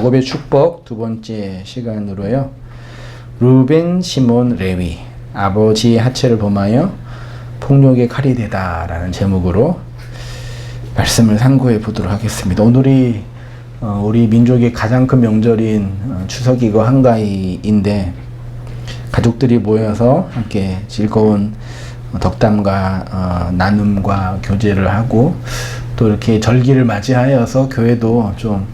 야곱의 축복 두 번째 시간으로요. 루벤, 시몬, 레위 아버지의 하체를 범하여 폭력의 칼이 되다 라는 제목으로 말씀을 상고해 보도록 하겠습니다. 오늘이 우리 민족의 가장 큰 명절인 추석이고 한가위인데 가족들이 모여서 함께 즐거운 덕담과 나눔과 교제를 하고 또 이렇게 절기를 맞이하여서 교회도 좀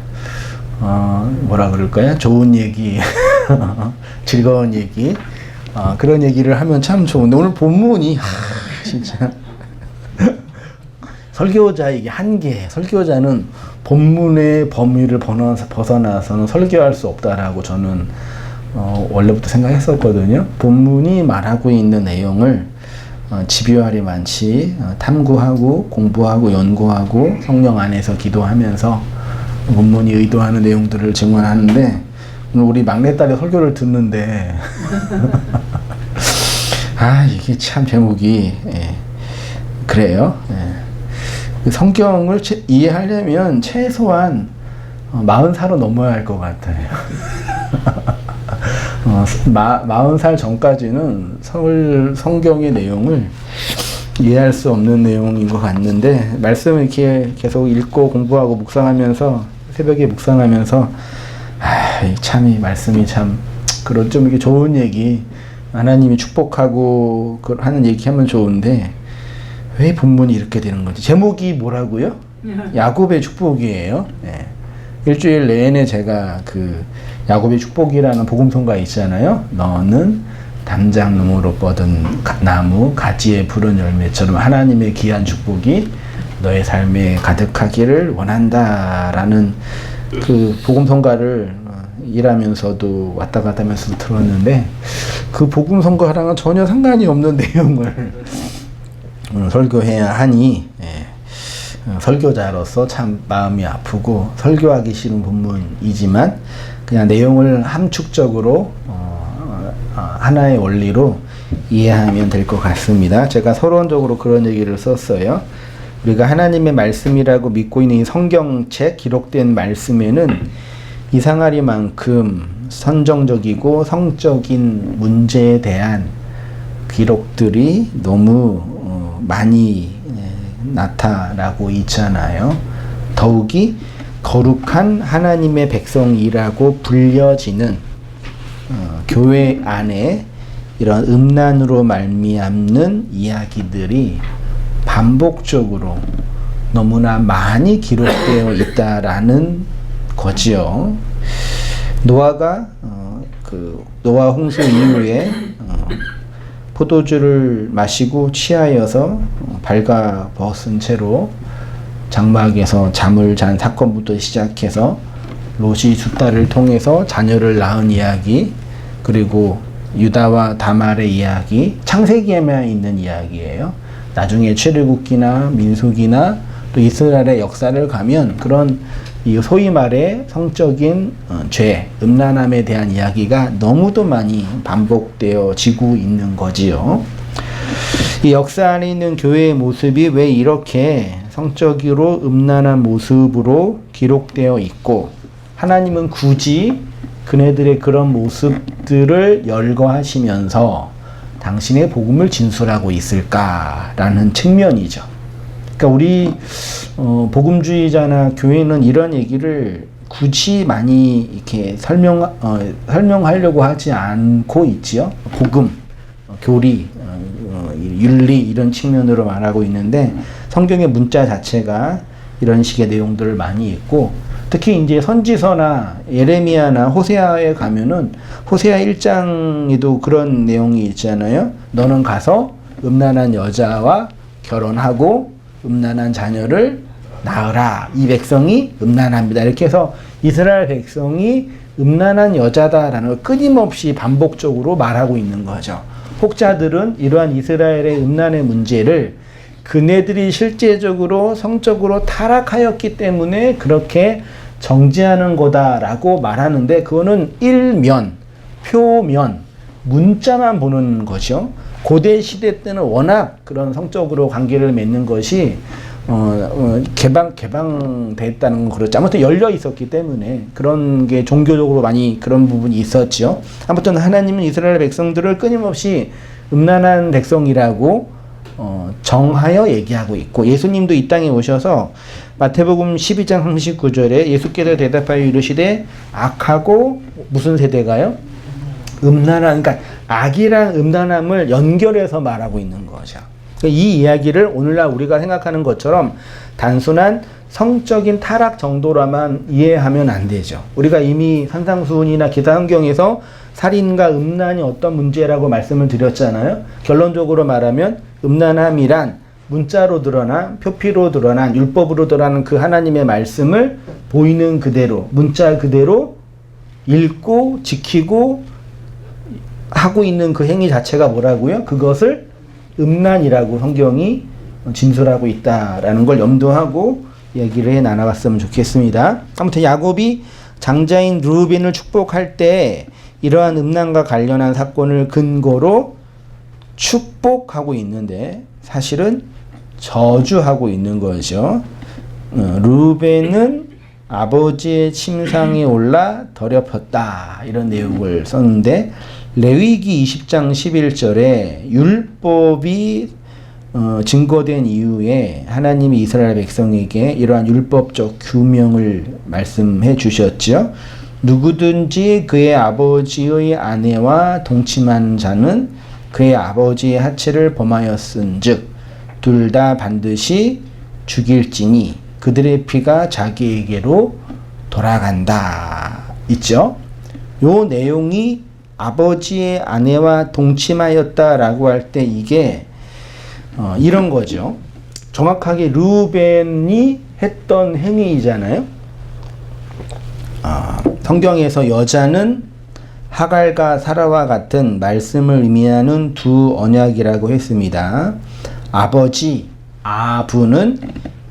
뭐라 그럴까요? 좋은 얘기, 즐거운 얘기, 그런 얘기를 하면 참 좋은데 오늘 본문이 진짜 설교자에게 한계. 설교자는 본문의 범위를 벗어나서는 설교할 수 없다라고 저는 원래부터 생각했었거든요. 본문이 말하고 있는 내용을 집요하리만치 탐구하고 공부하고 연구하고 성령 안에서 기도하면서 본문이 의도하는 내용들을 증언하는데 오늘 우리 막내딸이 설교를 듣는데 이게 참 제목이 그래요. 성경을 이해하려면 최소한 40살은 넘어야 할 것 같아요. 40살 전까지는 성경의 내용을 이해할 수 없는 내용인 것 같는데 말씀을 이렇게 계속 읽고 공부하고 묵상하면서 새벽에 묵상하면서 참 이 말씀이 참 그런 좀 이렇게 좋은 얘기 하나님이 축복하고 하는 얘기하면 좋은데 왜 본문이 이렇게 되는 건지. 제목이 뭐라고요? 야곱의 축복이에요. 일주일 내내 제가 그 야곱의 축복이라는 복음성가 있잖아요. 너는 담장나무로 뻗은 나무 가지에 푸른 열매처럼 하나님의 귀한 축복이 너의 삶에 가득하기를 원한다라는 그 복음성가를 일하면서도 왔다 갔다 하면서 들었는데 그 복음성가랑은 전혀 상관이 없는 내용을 설교해야 하니 설교자로서 참 마음이 아프고 설교하기 싫은 본문이지만 그냥 내용을 함축적으로 하나의 원리로 이해하면 될 것 같습니다. 제가 서론적으로 그런 얘기를 썼어요. 우리가 하나님의 말씀이라고 믿고 있는 이 성경책 기록된 말씀에는 이상하리만큼 선정적이고 성적인 문제에 대한 기록들이 너무 많이 나타나고 있잖아요. 더욱이 거룩한 하나님의 백성이라고 불려지는 교회 안에 이런 음란으로 말미암는 이야기들이 반복적으로 너무나 많이 기록되어 있다라는 거지요. 노아가 노아 홍수 이후에 포도주를 마시고 취하여서 발가벗은 채로 장막에서 잠을 잔 사건부터 시작해서 롯이 숫다를 통해서 자녀를 낳은 이야기, 그리고 유다와 다말의 이야기, 창세기에만 있는 이야기예요. 나중에 출애굽기나 민수기나 또 이스라엘의 역사를 가면 그런 소위 말해 성적인 죄, 음란함에 대한 이야기가 너무도 많이 반복되어지고 있는 거지요. 이 역사 안에 있는 교회의 모습이 왜 이렇게 성적으로 음란한 모습으로 기록되어 있고 하나님은 굳이 그네들의 그런 모습들을 열거하시면서 당신의 복음을 진술하고 있을까라는 측면이죠. 그러니까 우리 복음주의자나 교회는 이런 얘기를 굳이 많이 이렇게 설명하려고 하지 않고 있지요. 복음, 교리, 윤리 이런 측면으로 말하고 있는데 성경의 문자 자체가 이런 식의 내용들을 많이 있고 특히 이제 선지서나 예레미야나 호세아에 가면은 호세아 1장에도 그런 내용이 있잖아요. 너는 가서 음란한 여자와 결혼하고 음란한 자녀를 낳으라. 이 백성이 음란합니다. 이렇게 해서 이스라엘 백성이 음란한 여자다라는 걸 끊임없이 반복적으로 말하고 있는 거죠. 혹자들은 이러한 이스라엘의 음란의 문제를 그네들이 실제적으로 성적으로 타락하였기 때문에 그렇게 정죄하는 거다라고 말하는데 그거는 일면, 표면, 문자만 보는 거죠. 고대 시대 때는 워낙 그런 성적으로 관계를 맺는 것이 개방됐다는 건 그렇죠. 아무튼 열려 있었기 때문에 그런 게 종교적으로 많이 그런 부분이 있었죠. 아무튼 하나님은 이스라엘 백성들을 끊임없이 음란한 백성이라고 정하여 얘기하고 있고, 예수님도 이 땅에 오셔서 마태복음 12장 39절에 예수께서 대답하여 이르시되 악하고 무슨 세대가요? 음란한, 그러니까 악이랑 음란함을 연결해서 말하고 있는 거죠. 이 이야기를 오늘날 우리가 생각하는 것처럼 단순한 성적인 타락 정도로만 이해하면 안 되죠. 우리가 이미 산상수훈이나 기타성경에서 살인과 음란이 어떤 문제라고 말씀을 드렸잖아요. 결론적으로 말하면 음란함이란 문자로 드러난, 표피로 드러난, 율법으로 드러나는 그 하나님의 말씀을 보이는 그대로, 문자 그대로 읽고 지키고 하고 있는 그 행위 자체가 뭐라고요? 그것을 음란이라고 성경이 진술하고 있다라는 걸 염두하고 얘기를 해 나눠봤으면 좋겠습니다. 아무튼 야곱이 장자인 르우벤을 축복할 때 이러한 음란과 관련한 사건을 근거로 축복하고 있는데 사실은 저주하고 있는 거죠. 르우벤은 아버지의 침상에 올라 더럽혔다, 이런 내용을 썼는데, 레위기 20장 11절에 율법이 증거된 이후에 하나님이 이스라엘 백성에게 이러한 율법적 규명을 말씀해 주셨죠. 누구든지 그의 아버지의 아내와 동침한 자는 그의 아버지의 하체를 범하였은즉 둘 다 반드시 죽일지니 그들의 피가 자기에게로 돌아간다. 있죠? 요 내용이 아버지의 아내와 동침하였다라고 할 때 이게 이런 거죠. 정확하게 르우벤이 했던 행위이잖아요. 성경에서 여자는 하갈과 사라와 같은 말씀을 의미하는 두 언약이라고 했습니다. 아버지, 아부는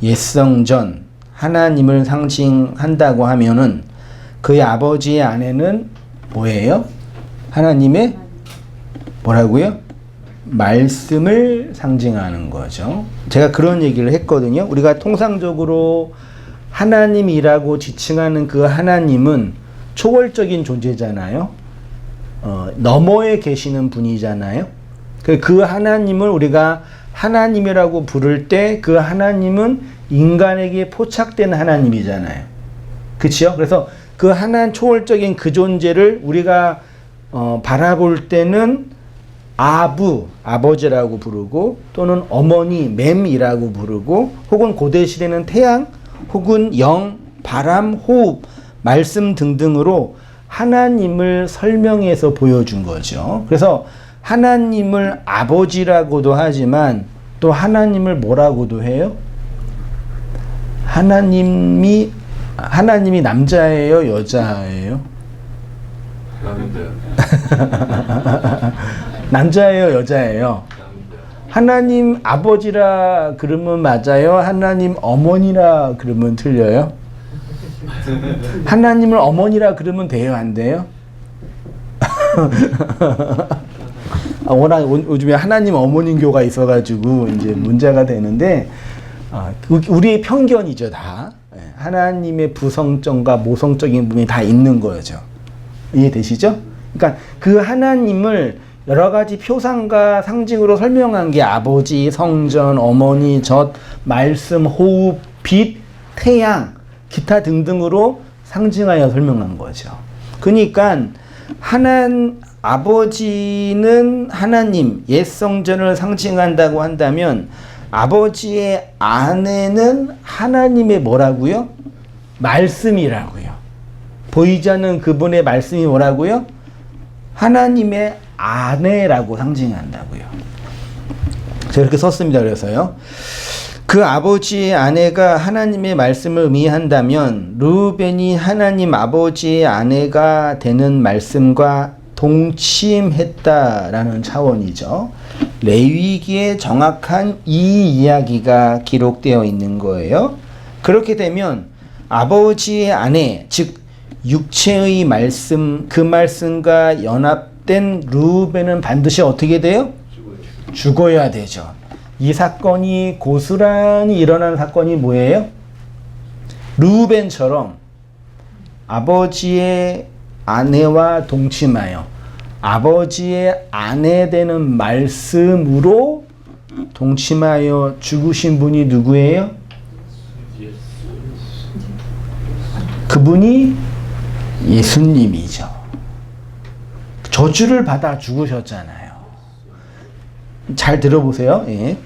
옛성전, 하나님을 상징한다고 하면은 그의 아버지의 아내는 뭐예요? 하나님의 뭐라고요? 말씀을 상징하는 거죠. 제가 그런 얘기를 했거든요. 우리가 통상적으로 하나님이라고 지칭하는 그 하나님은 초월적인 존재잖아요. 너머에 계시는 분이잖아요. 그 하나님을 우리가 하나님이라고 부를 때 그 하나님은 인간에게 포착된 하나님이잖아요. 그렇죠? 그래서 그 하나님 초월적인 그 존재를 우리가 바라볼 때는 아부, 아버지라고 부르고, 또는 어머니, 맴이라고 부르고, 혹은 고대 시대는 태양, 혹은 영, 바람, 호흡, 말씀 등등으로 하나님을 설명해서 보여준 거죠. 그래서 하나님을 아버지라고도 하지만 또 하나님을 뭐라고도 해요? 하나님이 남자예요, 여자예요? 남자예요, 여자예요? 하나님 아버지라 그러면 맞아요? 하나님 어머니라 그러면 틀려요? 하나님을 어머니라 그러면 돼요, 안 돼요? 워낙 요즘에 하나님 어머님교가 있어가지고 이제 문제가 되는데, 우리의 편견이죠, 다. 하나님의 부성적과 모성적인 부분이 다 있는 거죠. 이해되시죠? 그러니까 그 하나님을 여러 가지 표상과 상징으로 설명한 게 아버지, 성전, 어머니, 젖, 말씀, 호흡, 빛, 태양, 기타 등등으로 상징하여 설명한 거죠. 그러니까 아버지는 하나님, 옛 성전을 상징한다고 한다면 아버지의 아내는 하나님의 뭐라고요? 말씀이라고요. 보이지 않는 그분의 말씀이 뭐라고요? 하나님의 아내라고 상징한다고요. 제가 이렇게 썼습니다. 그래서요. 그 아버지의 아내가 하나님의 말씀을 의미한다면 르우벤이 하나님 아버지의 아내가 되는 말씀과 동침했다라는 차원이죠. 레위기에 정확한 이 이야기가 기록되어 있는 거예요. 그렇게 되면 아버지의 아내, 즉 육체의 말씀, 그 말씀과 연합된 르우벤은 반드시 어떻게 돼요? 죽어야 되죠. 이 사건이 고스란히 일어난 사건이 뭐예요? 르우벤처럼 아버지의 아내와 동침하여 아버지의 아내 되는 말씀으로 동침하여 죽으신 분이 누구예요? 그분이 예수님이죠. 저주를 받아 죽으셨잖아요. 잘 들어보세요. 예.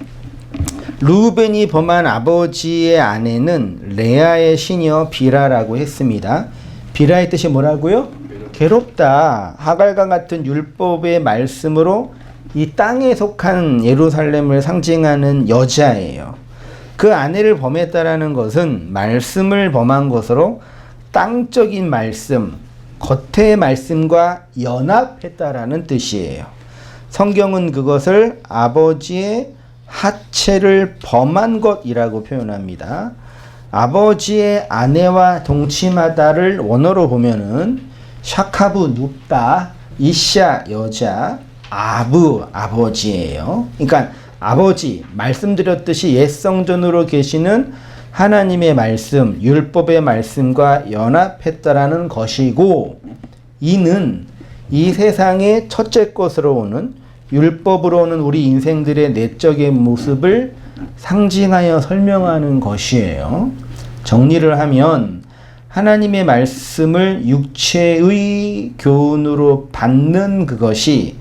르우벤이 범한 아버지의 아내는 레아의 시녀 비라라고 했습니다. 비라의 뜻이 뭐라고요? 괴롭다. 하갈과 같은 율법의 말씀으로 이 땅에 속한 예루살렘을 상징하는 여자예요. 그 아내를 범했다라는 것은 말씀을 범한 것으로 땅적인 말씀, 겉의 말씀과 연합했다라는 뜻이에요. 성경은 그것을 아버지의 하체를 범한 것이라고 표현합니다. 아버지의 아내와 동침하다를 원어로 보면은 샤카브 눕다, 이샤 여자, 아부 아버지예요. 그러니까 아버지, 말씀드렸듯이 옛 성전으로 계시는 하나님의 말씀, 율법의 말씀과 연합했다라는 것이고, 이는 이 세상의 첫째 것으로 오는 율법으로 오는 우리 인생들의 내적인 모습을 상징하여 설명하는 것이에요. 정리를 하면 하나님의 말씀을 육체의 교훈으로 받는 그것이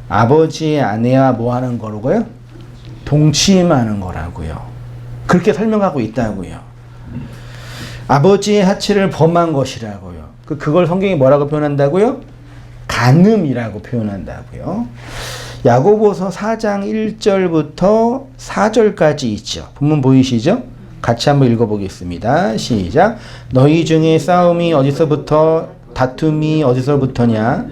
아버지의 아내와 뭐 하는 거라고요? 동침하는 거라고요. 그렇게 설명하고 있다고요. 아버지의 하체를 범한 것이라고요. 그걸 성경이 뭐라고 표현한다고요? 간음이라고 표현한다고요. 야고보서 4장 1절부터 4절까지 있죠. 본문 보이시죠? 같이 한번 읽어보겠습니다. 시작. 너희 중에 싸움이 어디서부터 다툼이 어디서부터냐?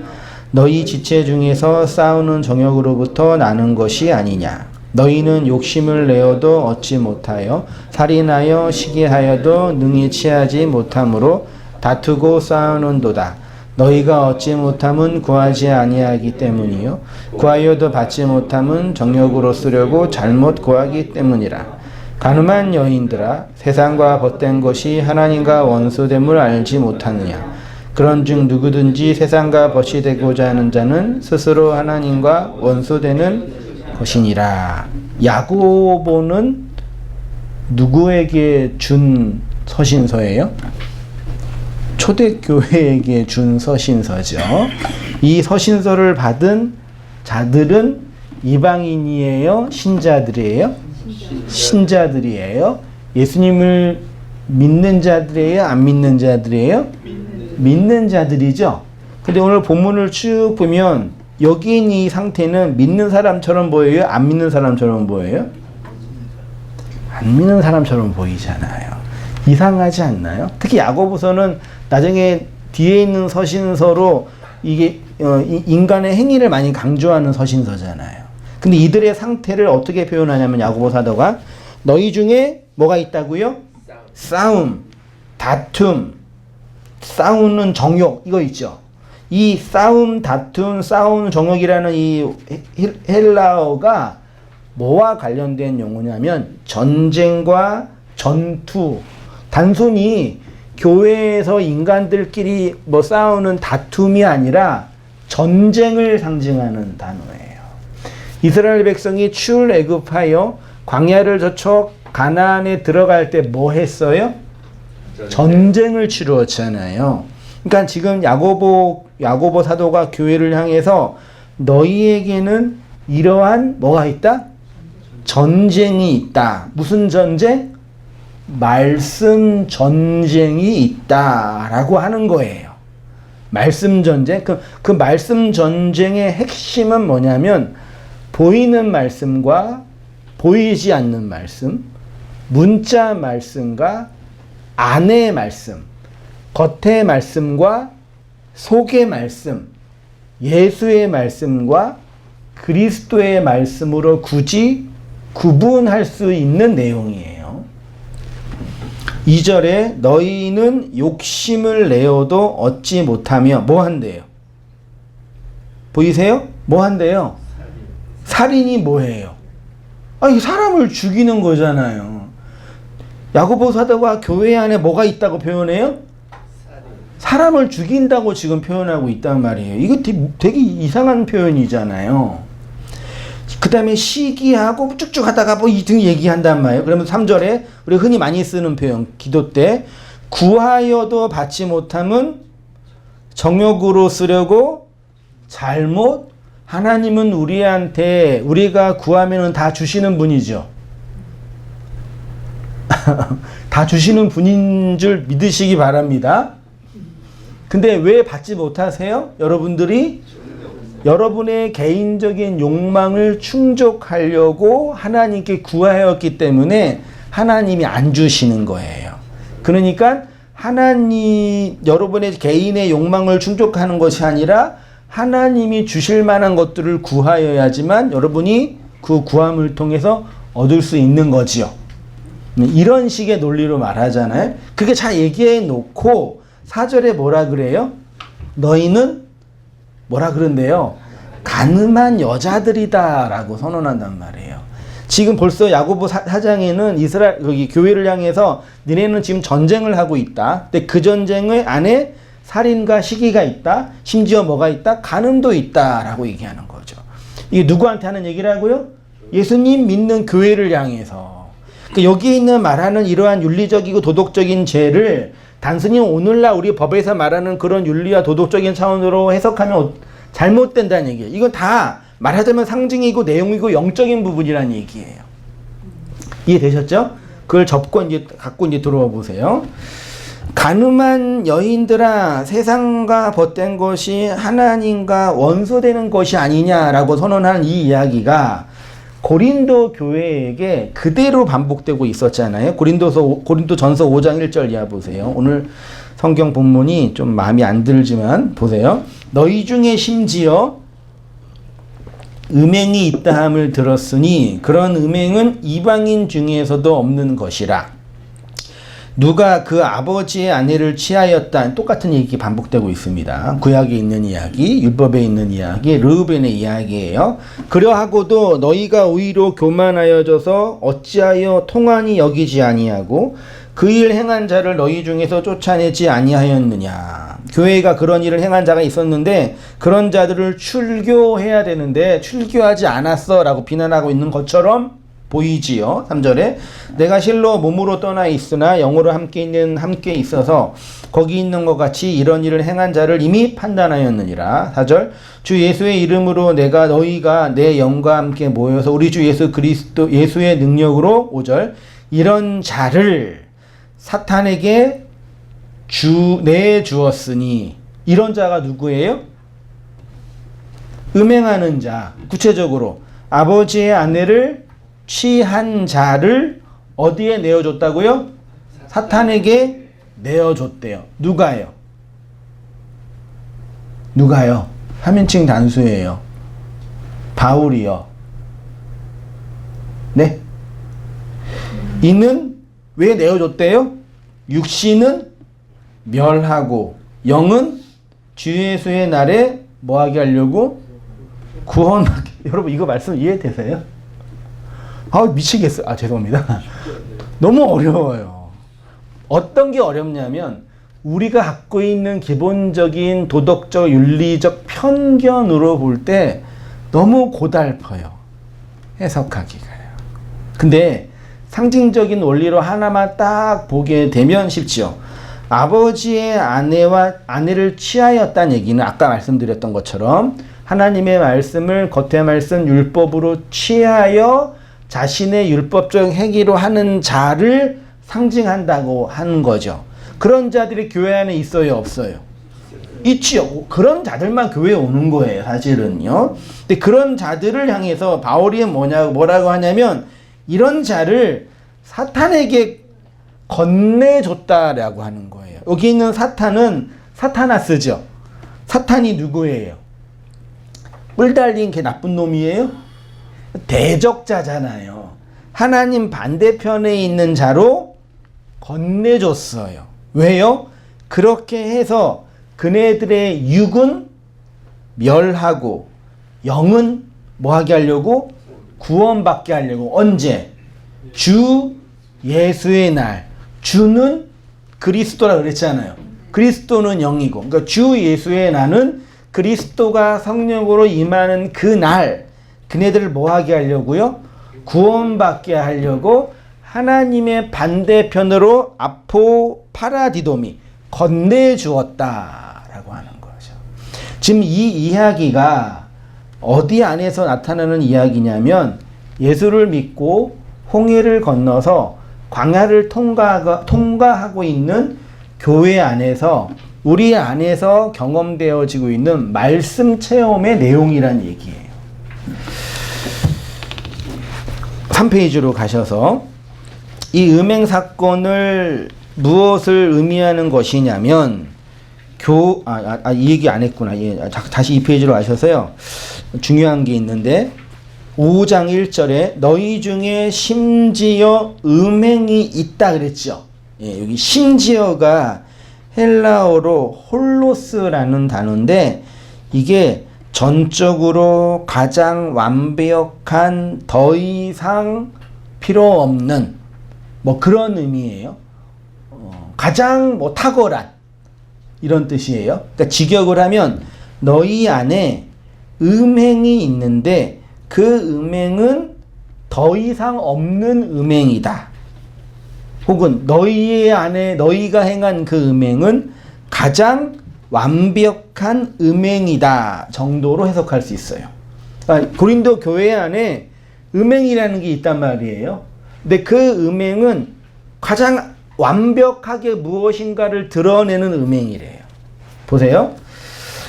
너희 지체 중에서 싸우는 정욕으로부터 나는 것이 아니냐? 너희는 욕심을 내어도 얻지 못하여 살인하여 시기하여도 능히 취하지 못함으로 다투고 싸우는도다. 너희가 얻지 못함은 구하지 아니하기 때문이요 구하여도 받지 못함은 정욕으로 쓰려고 잘못 구하기 때문이라. 간음한 여인들아, 세상과 벗된 것이 하나님과 원수됨을 알지 못하느냐? 그런즉 누구든지 세상과 벗이 되고자 하는 자는 스스로 하나님과 원수되는 것이니라. 야고보는 누구에게 준 서신서예요? 초대교회에게 준 서신서죠. 이 서신서를 받은 자들은 이방인이에요? 신자들이에요? 신자들이에요. 예수님을 믿는 자들이에요? 안 믿는 자들이에요? 믿는 자들이죠. 근데 오늘 본문을 쭉 보면 여기 있는 이 상태는 믿는 사람처럼 보여요? 안 믿는 사람처럼 보여요? 안 믿는 사람처럼 보이잖아요. 이상하지 않나요? 특히 야고보서는 나중에 뒤에 있는 서신서로 이게 인간의 행위를 많이 강조하는 서신서잖아요. 근데 이들의 상태를 어떻게 표현하냐면 야고보 사도가 너희 중에 뭐가 있다고요? 싸움, 다툼, 싸우는 정욕 이거 있죠. 이 싸움, 다툼, 싸우는 정욕이라는 이 헬라어가 뭐와 관련된 용어냐면 전쟁과 전투. 단순히 교회에서 인간들끼리 뭐 싸우는 다툼이 아니라 전쟁을 상징하는 단어예요. 이스라엘 백성이 출애굽하여 광야를 거쳐 가나안에 들어갈 때 뭐 했어요? 전쟁을 치루었잖아요. 그러니까 지금 야고보 사도가 교회를 향해서 너희에게는 이러한 뭐가 있다? 전쟁이 있다. 무슨 전쟁? 말씀 전쟁이 있다라고 하는 거예요. 말씀 전쟁. 그 말씀 전쟁의 핵심은 뭐냐면 보이는 말씀과 보이지 않는 말씀, 문자 말씀과 안의 말씀, 겉의 말씀과 속의 말씀, 예수의 말씀과 그리스도의 말씀으로 굳이 구분할 수 있는 내용이에요. 2절에 너희는 욕심을 내어도 얻지 못하며 뭐 한대요? 보이세요? 뭐 한대요? 살인이 뭐예요? 아니, 사람을 죽이는 거잖아요. 야고보 사도가 교회 안에 뭐가 있다고 표현해요? 사람을 죽인다고 지금 표현하고 있단 말이에요. 이거 되게 이상한 표현이잖아요. 그 다음에 시기하고 쭉쭉 하다가 뭐 이 등 얘기한단 말이에요. 그러면 3절에 우리가 흔히 많이 쓰는 표현, 기도 때 구하여도 받지 못함은 정욕으로 쓰려고 잘못. 하나님은 우리한테 우리가 구하면은 다 주시는 분이죠. 다 주시는 분인 줄 믿으시기 바랍니다. 근데 왜 받지 못하세요? 여러분들이 여러분의 개인적인 욕망을 충족하려고 하나님께 구하였기 때문에 하나님이 안 주시는 거예요. 그러니까 여러분의 개인의 욕망을 충족하는 것이 아니라 하나님이 주실 만한 것들을 구하여야지만 여러분이 그 구함을 통해서 얻을 수 있는 거지요. 이런 식의 논리로 말하잖아요. 그게 잘 얘기해 놓고 4절에 뭐라 그래요? 너희는 뭐라 그런데요? 가늠한 여자들이다 라고 선언한단 말이에요. 지금 벌써 야고보 4장에는 이스라엘 여기 교회를 향해서 너네는 지금 전쟁을 하고 있다. 근데 그 전쟁의 안에 살인과 시기가 있다. 심지어 뭐가 있다? 간음도 있다 라고 얘기하는 거죠. 이게 누구한테 하는 얘기라고요? 예수님 믿는 교회를 향해서. 그러니까 여기에 있는 말하는 이러한 윤리적이고 도덕적인 죄를 단순히 오늘날 우리 법에서 말하는 그런 윤리와 도덕적인 차원으로 해석하면 잘못된다는 얘기예요. 이건 다 말하자면 상징이고 내용이고 영적인 부분이라는 얘기예요. 이해되셨죠? 그걸 갖고 들어와 보세요. 간음한 여인들아, 세상과 벗된 것이 하나님과 원수되는 것이 아니냐라고 선언하는 이 이야기가 고린도 교회에게 그대로 반복되고 있었잖아요. 고린도전서 5장 1절 이하 보세요. 오늘 성경 본문이 좀 마음이 안 들지만 보세요. 너희 중에 심지어 음행이 있다함을 들었으니 그런 음행은 이방인 중에서도 없는 것이라. 누가 그 아버지의 아내를 취하였다. 똑같은 얘기 반복되고 있습니다. 구약에 있는 이야기, 율법에 있는 이야기, 르우벤의 이야기예요. 그러하고도 너희가 오히려 교만하여져서 어찌하여 통한이 여기지 아니하고 그 일 행한 자를 너희 중에서 쫓아내지 아니하였느냐. 교회가 그런 일을 행한 자가 있었는데 그런 자들을 출교해야 되는데 출교하지 않았어 라고 비난하고 있는 것처럼 보이지요. 3절에 내가 실로 몸으로 떠나 있으나 영으로 함께 있어서 거기 있는 것 같이 이런 일을 행한 자를 이미 판단하였느니라. 4절 주 예수의 이름으로 너희가 내 영과 함께 모여서 우리 주 예수 그리스도 예수의 능력으로 5절 이런 자를 사탄에게 내주었으니 이런 자가 누구예요? 음행하는 자. 구체적으로 아버지의 아내를 취한 자를 어디에 내어줬다고요? 사탄에게 내어줬대요. 누가요? 3인칭 단수예요. 바울이요. 네? 이는 왜 내어줬대요? 육신은 멸하고 영은 주 예수의 날에 뭐하게 하려고? 구원하게. 여러분 이거 말씀 이해되세요? 미치겠어요. 죄송합니다. 너무 어려워요. 어떤 게 어렵냐면 우리가 갖고 있는 기본적인 도덕적, 윤리적 편견으로 볼 때 너무 고달퍼요. 해석하기가요. 근데 상징적인 원리로 하나만 딱 보게 되면 쉽지요. 아버지의 아내를 취하였다는 얘기는 아까 말씀드렸던 것처럼 하나님의 말씀을 겉의 말씀 율법으로 취하여 자신의 율법적 행위로 하는 자를 상징한다고 하는 거죠. 그런 자들이 교회 안에 있어요, 없어요? 있지요. 그런 자들만 교회에 오는 거예요, 사실은요. 근데 그런 자들을 향해서 바울이 뭐라고 하냐면 이런 자를 사탄에게 건네줬다라고 하는 거예요. 여기 있는 사탄은 사타나스죠. 사탄이 누구예요? 뿔 달린 개 나쁜 놈이에요? 대적자잖아요. 하나님 반대편에 있는 자로 건네줬어요. 왜요? 그렇게 해서 그네들의 육은 멸하고 영은 뭐하게 하려고? 구원받게 하려고. 언제? 주 예수의 날. 주는 그리스도라 그랬잖아요. 그리스도는 영이고. 그러니까 주 예수의 날은 그리스도가 성령으로 임하는 그 날. 그네들을 뭐 하게 하려고요? 구원받게 하려고 하나님의 반대편으로 아포 파라디도미 건네주었다라고 하는 거죠. 지금 이 이야기가 어디 안에서 나타나는 이야기냐면 예수를 믿고 홍해를 건너서 광야를 통과하고 있는 교회 안에서 우리 안에서 경험되어지고 있는 말씀 체험의 내용이란 얘기예요. 3페이지로 가셔서 이 음행 사건을 무엇을 의미하는 것이냐면 이 얘기 안 했구나. 다시 2페이지로 가셔서요. 중요한 게 있는데 5장 1절에 너희 중에 심지어 음행이 있다 그랬죠. 여기 심지어가 헬라어로 홀로스라는 단어인데 이게 전적으로 가장 완벽한 더 이상 필요 없는 뭐 그런 의미예요. 가장 뭐 탁월한 이런 뜻이에요. 그러니까 직역을 하면 너희 안에 음행이 있는데 그 음행은 더 이상 없는 음행이다. 혹은 너희 안에 너희가 행한 그 음행은 가장 완벽한 음행이다 정도로 해석할 수 있어요. 그러니까 고린도 교회 안에 음행이라는 게 있단 말이에요. 근데 그 음행은 가장 완벽하게 무엇인가를 드러내는 음행이래요. 보세요.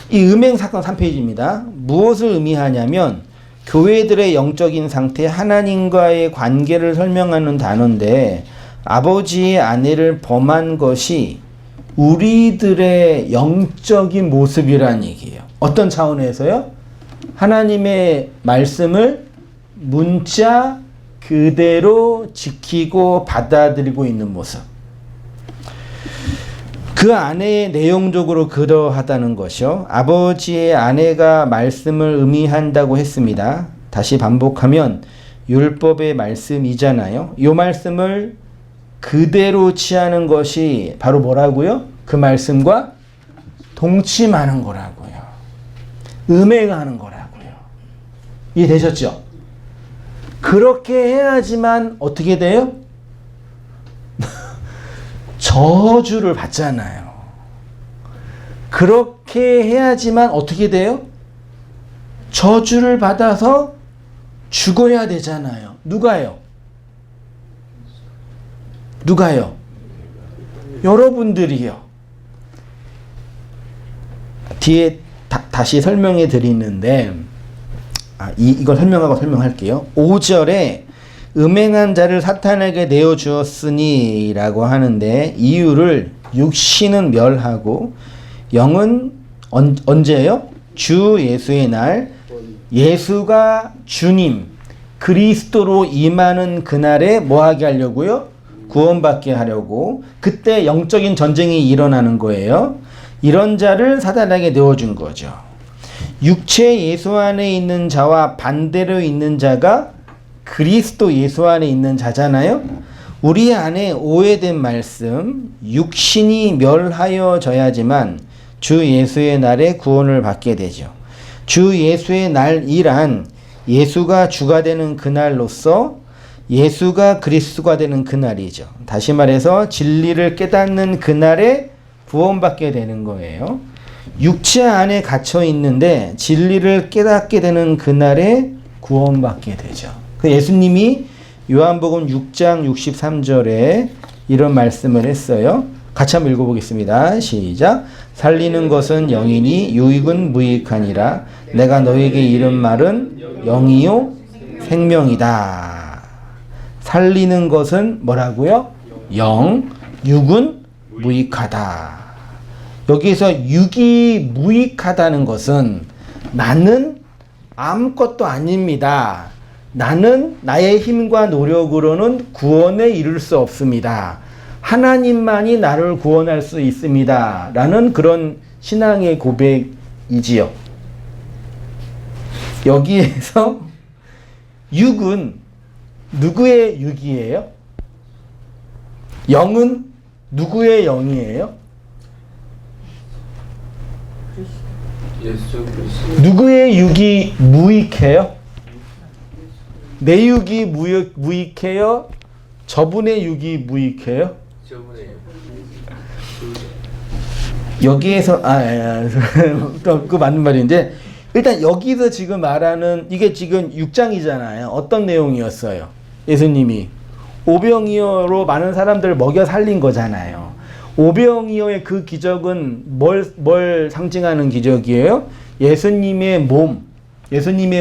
이 음행 사건 3페이지입니다. 무엇을 의미하냐면 교회들의 영적인 상태, 하나님과의 관계를 설명하는 단어인데 아버지의 아내를 범한 것이 우리들의 영적인 모습이라는 얘기예요. 어떤 차원에서요? 하나님의 말씀을 문자 그대로 지키고 받아들이고 있는 모습. 그 안에 내용적으로 그러하다는 것이요. 아버지의 아내가 말씀을 의미한다고 했습니다. 다시 반복하면 율법의 말씀이잖아요. 이 말씀을 그대로 취하는 것이 바로 뭐라고요? 그 말씀과 동침하는 거라고요. 음행하는 거라고요. 이해되셨죠? 그렇게 해야지만 어떻게 돼요? 저주를 받잖아요. 그렇게 해야지만 어떻게 돼요? 저주를 받아서 죽어야 되잖아요. 누가요? 누가요? 여러분들이요. 뒤에 다시 설명해 드리는데 이걸 설명할게요. 5절에 음행한 자를 사탄에게 내어주었으니 라고 하는데 이유를 육신은 멸하고 영은 언제예요? 주 예수의 날 예수가 주님 그리스도로 임하는 그날에 뭐하게 하려고요? 구원받게 하려고 그때 영적인 전쟁이 일어나는 거예요. 이런 자를 사단에게 내어준 거죠. 육체 예수 안에 있는 자와 반대로 있는 자가 그리스도 예수 안에 있는 자잖아요. 우리 안에 오해된 말씀 육신이 멸하여져야지만 주 예수의 날에 구원을 받게 되죠. 주 예수의 날이란 예수가 주가 되는 그날로서 예수가 그리스도가 되는 그날이죠. 다시 말해서 진리를 깨닫는 그날에 구원받게 되는 거예요. 육체 안에 갇혀 있는데 진리를 깨닫게 되는 그날에 구원받게 되죠. 그 예수님이 요한복음 6장 63절에 이런 말씀을 했어요. 같이 한번 읽어보겠습니다. 시작. 살리는 것은 영이니 유익은 무익하니라. 내가 너에게 이른 말은 영이요 생명이다. 살리는 것은 뭐라고요? 영, 육은 무익하다. 여기서 육이 무익하다는 것은 나는 아무것도 아닙니다. 나는 나의 힘과 노력으로는 구원에 이룰 수 없습니다. 하나님만이 나를 구원할 수 있습니다. 라는 그런 신앙의 고백이지요. 여기에서 육은 누구의 육이에요? 영은 누구의 영이에요? 예수 그리스도. 누구의 육이 무익해요? 내 육이 무익해요? 저분의 육이 무익해요? 저분의 여기에서 그 맞는 말인데 일단 여기서 지금 말하는 이게 지금 6장이잖아요. 어떤 내용이었어요? 예수님이 오병이어로 많은 사람들을 먹여 살린 거잖아요. 오병이어의 그 기적은 뭘 상징하는 기적이에요? 예수님의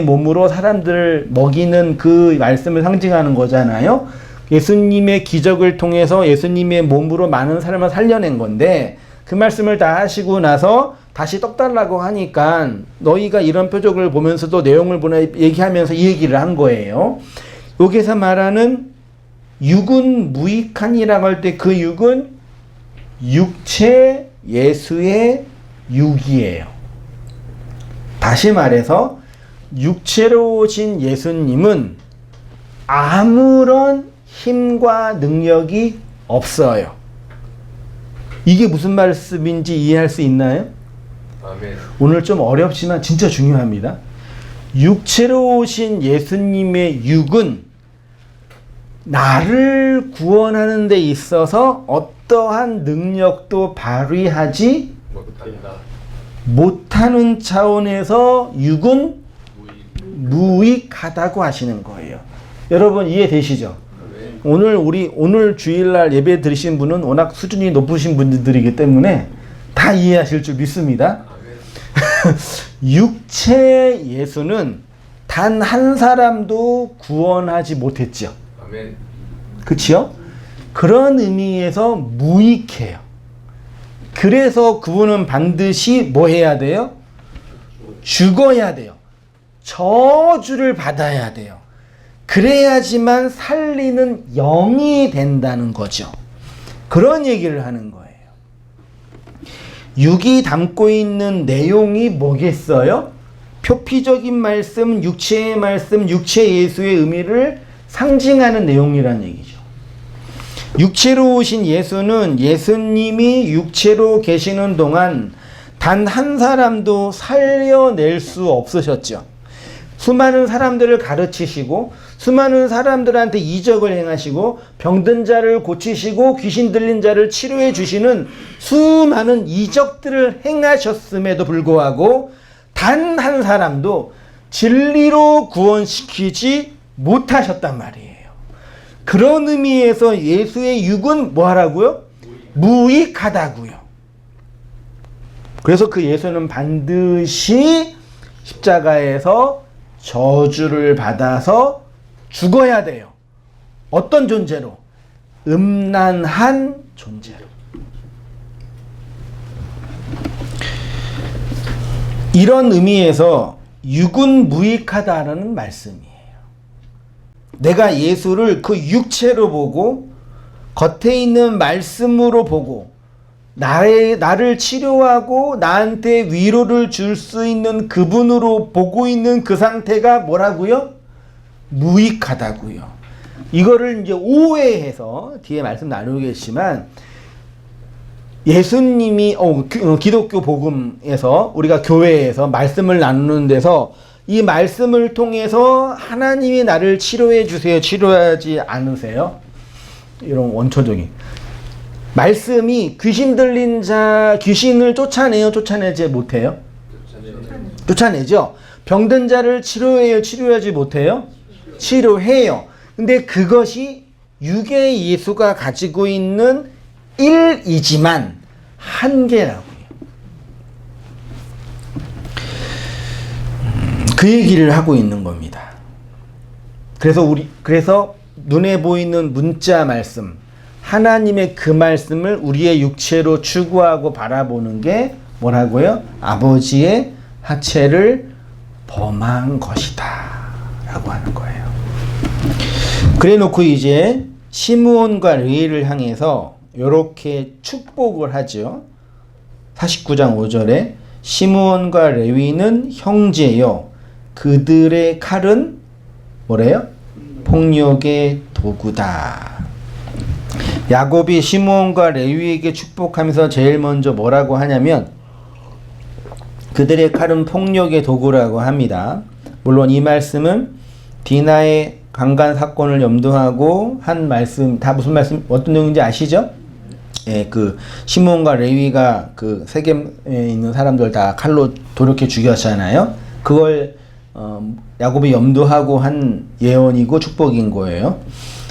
몸으로 사람들을 먹이는 그 말씀을 상징하는 거잖아요. 예수님의 기적을 통해서 예수님의 몸으로 많은 사람을 살려낸 건데 그 말씀을 다 하시고 나서 다시 떡 달라고 하니까 너희가 이런 표적을 보면서도 내용을 얘기하면서 이 얘기를 한 거예요. 여기서 말하는 육은 무익하니라고 할 때 그 육은 육체 예수의 육이에요. 다시 말해서 육체로 오신 예수님은 아무런 힘과 능력이 없어요. 이게 무슨 말씀인지 이해할 수 있나요? 아멘. 오늘 좀 어렵지만 진짜 중요합니다. 육체로 오신 예수님의 육은 나를 구원하는 데 있어서 어떠한 능력도 발휘하지 못하는 차원에서 육은 무익하다고 하시는 거예요. 여러분 이해되시죠? 오늘 주일날 예배 드리신 분은 워낙 수준이 높으신 분들이기 때문에 다 이해하실 줄 믿습니다. 육체 예수는 단 한 사람도 구원하지 못했죠. 아멘. 그치요? 그런 의미에서 무익해요. 그래서 그분은 반드시 뭐 해야 돼요? 죽어야 돼요. 저주를 받아야 돼요. 그래야지만 살리는 영이 된다는 거죠. 그런 얘기를 하는 거예요. 육이 담고 있는 내용이 뭐겠어요? 표피적인 말씀, 육체의 말씀, 육체 예수의 의미를 상징하는 내용이라는 얘기죠. 육체로 오신 예수는 예수님이 육체로 계시는 동안 단 한 사람도 살려낼 수 없으셨죠. 수많은 사람들을 가르치시고 수많은 사람들한테 이적을 행하시고 병든 자를 고치시고 귀신 들린 자를 치료해 주시는 수많은 이적들을 행하셨음에도 불구하고 단 한 사람도 진리로 구원시키지 못하셨단 말이에요. 그런 의미에서 예수의 육은 뭐 하라고요? 무익하다고요. 그래서 그 예수는 반드시 십자가에서 저주를 받아서 죽어야 돼요. 어떤 존재로? 음란한 존재로. 이런 의미에서 육은 무익하다라는 말씀이에요. 내가 예수를 그 육체로 보고 겉에 있는 말씀으로 보고 나를 치료하고 나한테 위로를 줄 수 있는 그분으로 보고 있는 그 상태가 뭐라고요? 무익하다고요. 이거를 이제 오해해서 뒤에 말씀 나누겠지만 예수님이 기독교 복음에서 우리가 교회에서 말씀을 나누는 데서 이 말씀을 통해서 하나님이 나를 치료해 주세요. 치료하지 않으세요? 이런 원초적인 말씀이 귀신 들린 자 귀신을 쫓아내요? 쫓아내지 못해요? 쫓아내죠. 병든 자를 치료해요? 치료하지 못해요? 치료해요. 근데 그것이 육의 예수가 가지고 있는 일이지만 한계라고요. 그 얘기를 하고 있는 겁니다. 그래서 눈에 보이는 문자 말씀, 하나님의 그 말씀을 우리의 육체로 추구하고 바라보는 게 뭐라고요? 아버지의 하체를 범한 것이다 라고 하는 거예요. 그래 놓고 이제 시므온과 레위를 향해서 이렇게 축복을 하죠. 49장 5절에 시므온과 레위는 형제요 그들의 칼은 뭐래요? 폭력의 도구다. 야곱이 시므온과 레위에게 축복하면서 제일 먼저 뭐라고 하냐면 그들의 칼은 폭력의 도구라고 합니다. 물론 이 말씀은 디나의 강간 사건을 염두하고 한 말씀, 다 무슨 말씀, 어떤 내용인지 아시죠? 예, 그 시므온과 레위가 그 세겜에 있는 사람들 다 칼로 도륙해 죽였잖아요. 그걸 야곱이 염두하고 한 예언이고 축복인 거예요.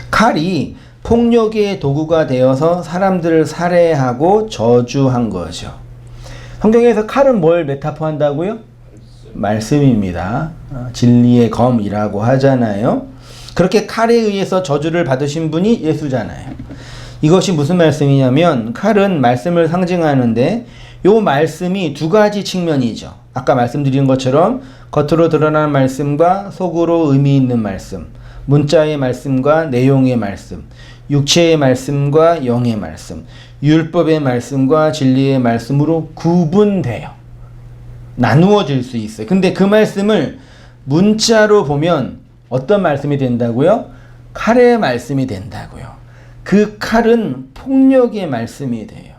칼이 폭력의 도구가 되어서 사람들을 살해하고 저주한 거죠. 성경에서 칼은 뭘 메타포한다고요? 말씀입니다. 진리의 검이라고 하잖아요. 그렇게 칼에 의해서 저주를 받으신 분이 예수잖아요. 이것이 무슨 말씀이냐면 칼은 말씀을 상징하는데 요 말씀이 두 가지 측면이죠. 아까 말씀드린 것처럼 겉으로 드러나는 말씀과 속으로 의미 있는 말씀, 문자의 말씀과 내용의 말씀, 육체의 말씀과 영의 말씀, 율법의 말씀과 진리의 말씀으로 구분돼요. 나누어질 수 있어요. 근데 그 말씀을 문자로 보면 어떤 말씀이 된다고요? 칼의 말씀이 된다고요. 그 칼은 폭력의 말씀이 돼요.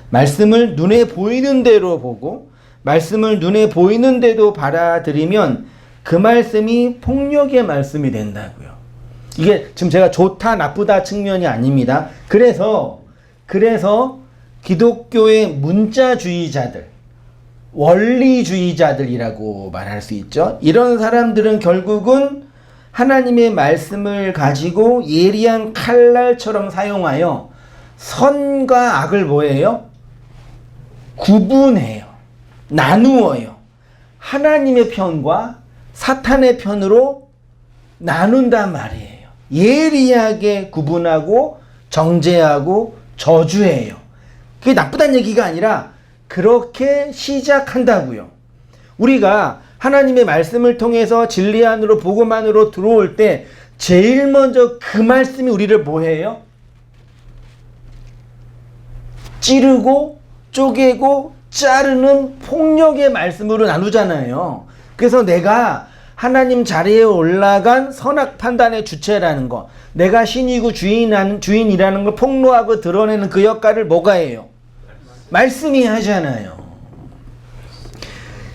말씀을 눈에 보이는 대로 보고 말씀을 눈에 보이는 대로 받아들이면 그 말씀이 폭력의 말씀이 된다고요. 이게 지금 제가 좋다 나쁘다 측면이 아닙니다. 그래서 기독교의 문자주의자들, 원리주의자들이라고 말할 수 있죠. 이런 사람들은 결국은 하나님의 말씀을 가지고 예리한 칼날처럼 사용하여 선과 악을 뭐예요? 구분해요. 나누어요. 하나님의 편과 사탄의 편으로 나눈단 말이에요. 예리하게 구분하고 정죄하고 저주해요. 그게 나쁘다는 얘기가 아니라 그렇게 시작한다고요. 우리가 하나님의 말씀을 통해서 진리 안으로 복음 안으로 들어올 때 제일 먼저 그 말씀이 우리를 뭐해요? 찌르고 쪼개고 자르는 폭력의 말씀으로 나누잖아요. 그래서 내가 하나님 자리에 올라간 선악 판단의 주체라는 거, 내가 신이고 주인이라는 걸 폭로하고 드러내는 그 역할을 뭐가 해요? 말씀이 하잖아요.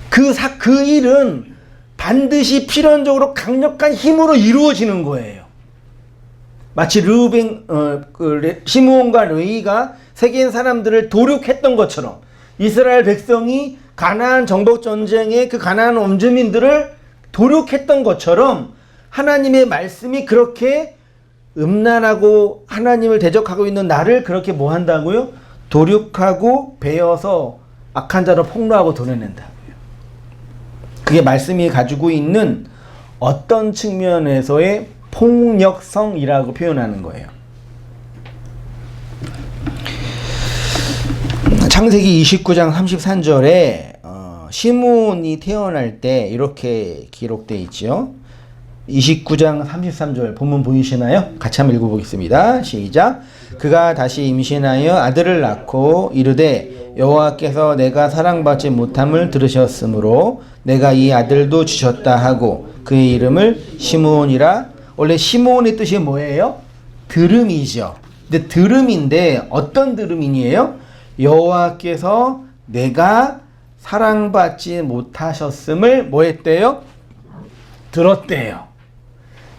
그 일은 반드시 필연적으로 강력한 힘으로 이루어지는 거예요. 마치 시므온과 레위가 세계인 사람들을 도륙했던 것처럼 이스라엘 백성이 가나안 정복 전쟁에 그 가나안 원주민들을 도륙했던 것처럼 하나님의 말씀이 그렇게 음란하고 하나님을 대적하고 있는 나를 그렇게 뭐 한다고요? 도륙하고 베어서 악한 자로 폭로하고 도려낸다고요. 그게 말씀이 가지고 있는 어떤 측면에서의 폭력성이라고 표현하는 거예요. 창세기 29장 33절에 시므온이 태어날 때 이렇게 기록되어 있죠. 29장 33절 본문 보이시나요? 같이 한번 읽어보겠습니다. 시작. 그가 다시 임신하여 아들을 낳고 이르되 여호와께서 내가 사랑받지 못함을 들으셨으므로 내가 이 아들도 주셨다 하고 그의 이름을 시므온이라. 원래 시므온의 뜻이 뭐예요? 들음이죠. 근데 들음인데 어떤 들음이에요? 여호와께서 내가 사랑받지 못하셨음을 뭐 했대요? 들었대요.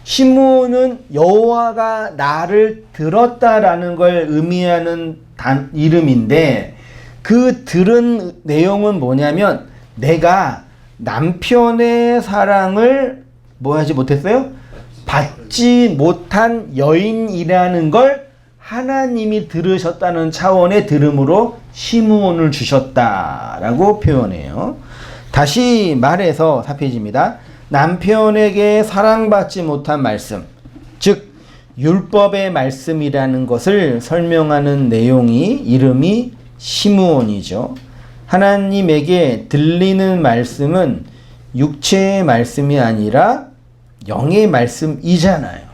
시므온은 여호와가 나를 들었다라는 걸 의미하는 이름인데 그 들은 내용은 뭐냐면 내가 남편의 사랑을 뭐 하지 못했어요? 받지 못한 여인이라는 걸 하나님이 들으셨다는 차원의 들음으로 시므온을 주셨다라고 표현해요. 다시 말해서 4페이지입니다. 남편에게 사랑받지 못한 말씀, 즉 율법의 말씀이라는 것을 설명하는 이름이 시므온이죠. 하나님에게 들리는 말씀은 육체의 말씀이 아니라 영의 말씀이잖아요.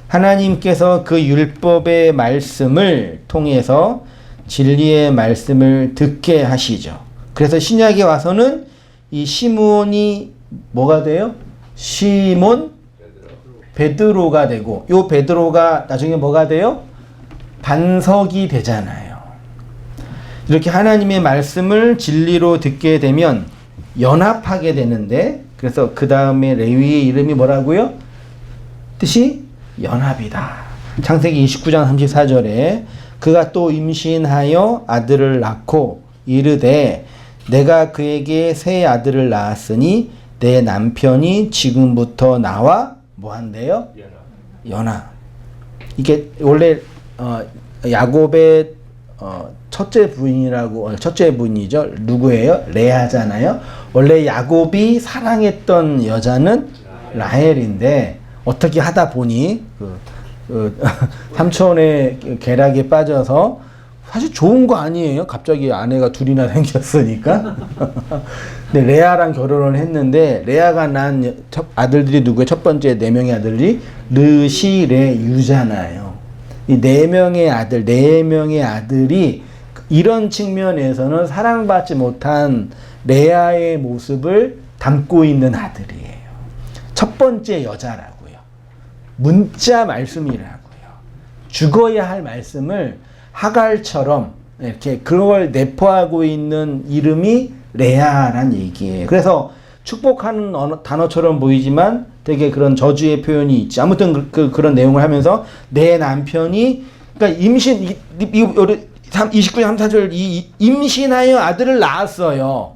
하나님께서 그 율법의 말씀을 통해서 진리의 말씀을 듣게 하시죠. 그래서 신약에 와서는 이 시므온이 뭐가 돼요? 시몬 베드로가 되고, 요 베드로가 나중에 뭐가 돼요? 반석이 되잖아요. 이렇게 하나님의 말씀을 진리로 듣게 되면 연합하게 되는데, 그래서 그 다음에 레위의 이름이 뭐라고요? 뜻이 연합이다. 창세기 29장 34절에 그가 또 임신하여 아들을 낳고 이르되 내가 그에게 새 아들을 낳았으니 내 남편이 지금부터 나와 뭐한대요? 연합. 이게 원래 야곱의 첫째 부인이죠. 누구예요? 레아잖아요. 원래 야곱이 사랑했던 여자는 라헬인데 어떻게 하다 보니 삼촌의 계략에 빠져서, 사실 좋은 거 아니에요. 갑자기 아내가 둘이나 생겼으니까. 근데 레아랑 결혼을 했는데, 레아가 낳은 아들들이 누구예요? 첫 번째 4명의 아들이 르시, 레, 유잖아요. 이 4명의 아들이 이런 측면에서는 사랑받지 못한 레아의 모습을 담고 있는 아들이에요. 첫 번째 여자라고요. 문자 말씀이라고요. 죽어야 할 말씀을 하갈처럼 이렇게 그걸 내포하고 있는 이름이 레아란 얘기예요. 그래서 축복하는 단어처럼 보이지만 되게 그런 저주의 표현이 있지. 아무튼 그런 내용을 하면서 내 남편이, 그러니까 임신, 29장 34절 임신하여 아들을 낳았어요.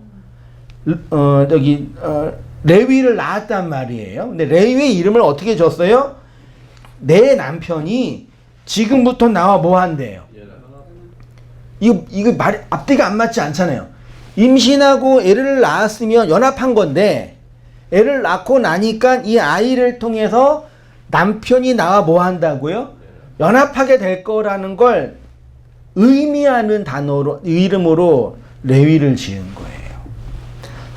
레위를 낳았단 말이에요. 근데 레위의 이름을 어떻게 줬어요? 내 남편이 지금부터 나와 뭐 한대요? 이거 말이 앞뒤가 안 맞지 않잖아요. 임신하고 애를 낳았으면 연합한 건데, 애를 낳고 나니까 이 아이를 통해서 남편이 나와 뭐 한다고요? 연합하게 될 거라는 걸 의미하는 단어로, 이름으로 레위를 지은 거예요.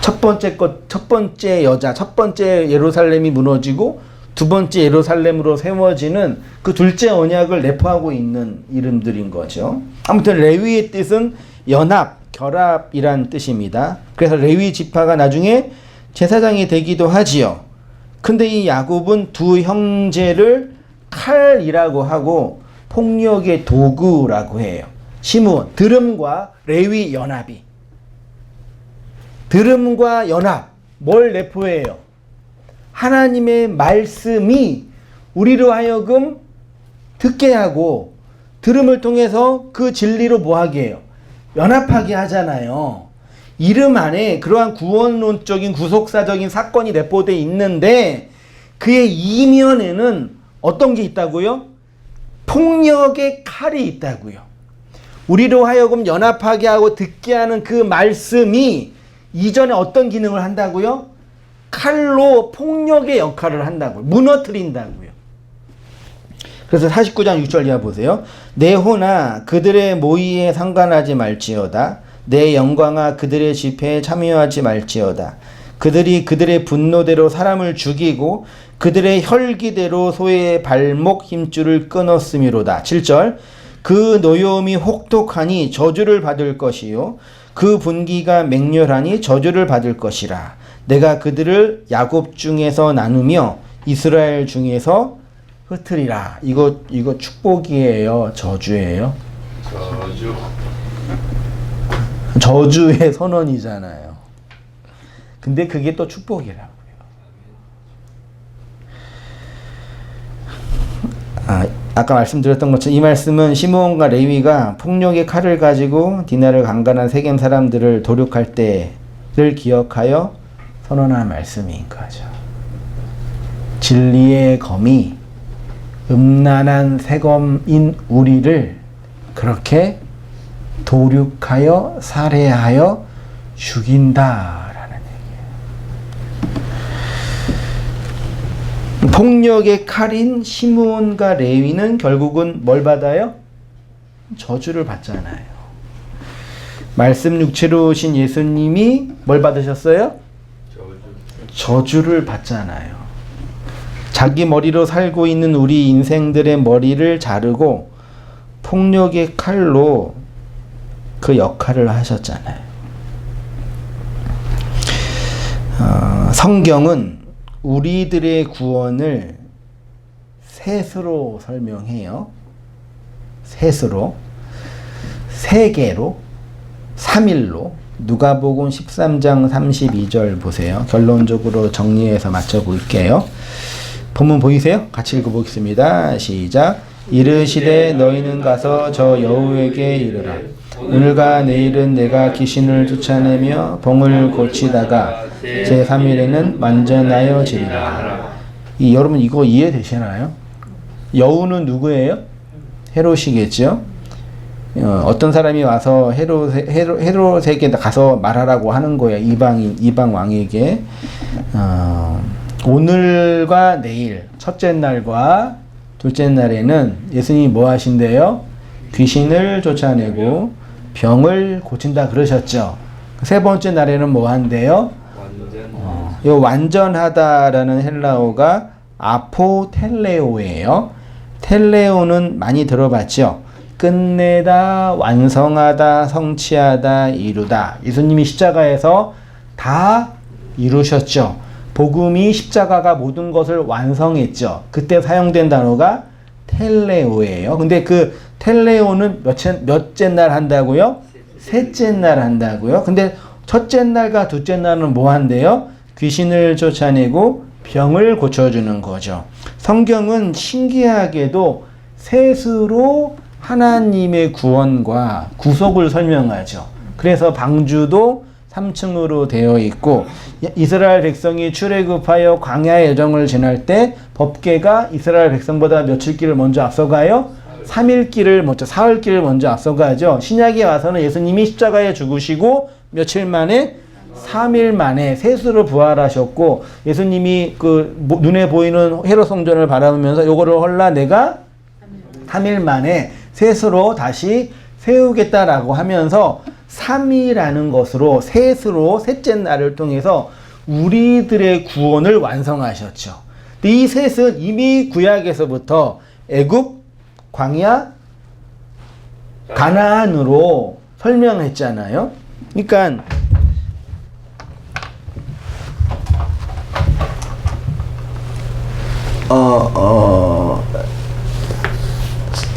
첫 번째 여자, 첫 번째 예루살렘이 무너지고 두 번째 예루살렘으로 세워지는 그 둘째 언약을 내포하고 있는 이름들인 거죠. 아무튼 레위의 뜻은 연합, 결합이란 뜻입니다. 그래서 레위 지파가 나중에 제사장이 되기도 하지요. 근데 이 야곱은 두 형제를 칼이라고 하고 폭력의 도구라고 해요. 시므온, 들음과 레위 연합이. 들음과 연합, 뭘 내포해요? 하나님의 말씀이 우리로 하여금 듣게 하고 들음을 통해서 그 진리로 뭐하게 해요? 연합하게 하잖아요. 이름 안에 그러한 구원론적인 구속사적인 사건이 내포되어 있는데 그의 이면에는 어떤 게 있다고요? 폭력의 칼이 있다고요. 우리로 하여금 연합하게 하고 듣게 하는 그 말씀이 이전에 어떤 기능을 한다고요? 칼로 폭력의 역할을 한다고요. 무너뜨린다고요. 그래서 49장 6절 이하 보세요. 내 호나 그들의 모의에 상관하지 말지어다. 내 영광아 그들의 집회에 참여하지 말지어다. 그들이 그들의 분노대로 사람을 죽이고 그들의 혈기대로 소의 발목 힘줄을 끊었음이로다. 7절 그 노여움이 혹독하니 저주를 받을 것이요 그 분기가 맹렬하니 저주를 받을 것이라. 내가 그들을 야곱 중에서 나누며 이스라엘 중에서 흩으리라. 이거 축복이에요? 저주예요? 저주의 선언이잖아요. 근데 그게 또 축복이라고요. 아까 말씀드렸던 것처럼 이 말씀은 시므온과 레위가 폭력의 칼을 가지고 디나를 강간한 세겜 사람들을 도륙할 때를 기억하여 선언한 말씀인 거죠. 진리의 검이 음란한 세검인 우리를 그렇게 도륙하여 살해하여 죽인다라는 얘기예요. 폭력의 칼인 시므온과 레위는 결국은 뭘 받아요? 저주를 받잖아요. 말씀 육체로 오신 예수님이 뭘 받으셨어요? 저주를 받잖아요. 자기 머리로 살고 있는 우리 인생들의 머리를 자르고 폭력의 칼로 그 역할을 하셨잖아요. 성경은 우리들의 구원을 셋으로 설명해요. 셋으로, 세 개로, 3일로. 누가복음 13장 32절 보세요. 결론적으로 정리해서 맞춰볼게요. 본문 보이세요? 같이 읽어보겠습니다. 시작. 이르시되 너희는 가서 저 여우에게 이르라. 오늘과 내일은 내가 귀신을 쫓아내며 병을 고치다가 제3일에는 완전하여 지리라. 여러분 이거 이해되시나요? 여우는 누구예요? 헤롯이겠죠? 어떤 사람이 와서 헤롯에게 가서 말하라고 하는 거예요. 이방 왕에게. 오늘과 내일, 첫째 날과 둘째 날에는 예수님이 뭐 하신대요? 귀신을 쫓아내고 병을 고친다 그러셨죠. 세 번째 날에는 뭐 한대요? 이 완전하다라는 헬라어가 아포텔레오예요. 텔레오는 많이 들어봤죠. 끝내다, 완성하다, 성취하다, 이루다. 예수님이 십자가에서 다 이루셨죠. 복음이 십자가가 모든 것을 완성했죠. 그때 사용된 단어가 텔레오예요. 근데 그 텔레오는 몇째 날 한다고요? 셋째 날 한다고요. 근데 첫째 날과 둘째 날은 뭐 한대요? 귀신을 쫓아내고 병을 고쳐주는 거죠. 성경은 신기하게도 셋으로 하나님의 구원과 구속을 설명하죠. 그래서 방주도 3층으로 되어 있고, 이스라엘 백성이 출애굽하여 광야의 여정을 지날 때 법궤가 이스라엘 백성보다 며칠 길을 먼저 앞서가요? 3일 길을 먼저, 사흘 길을 먼저 앞서가죠. 신약에 와서는 예수님이 십자가에 죽으시고 며칠 만에 3일 만에 셋으로 부활하셨고, 예수님이 그 눈에 보이는 헤롯 성전을 바라보면서 요거를 헐라 내가 3일 만에 셋으로 다시 세우겠다라고 하면서 3이라는 것으로 셋으로 셋째 날을 통해서 우리들의 구원을 완성하셨죠. 근데 이 셋은 이미 구약에서부터 애굽, 광야, 가나안으로 설명했잖아요. 그러니까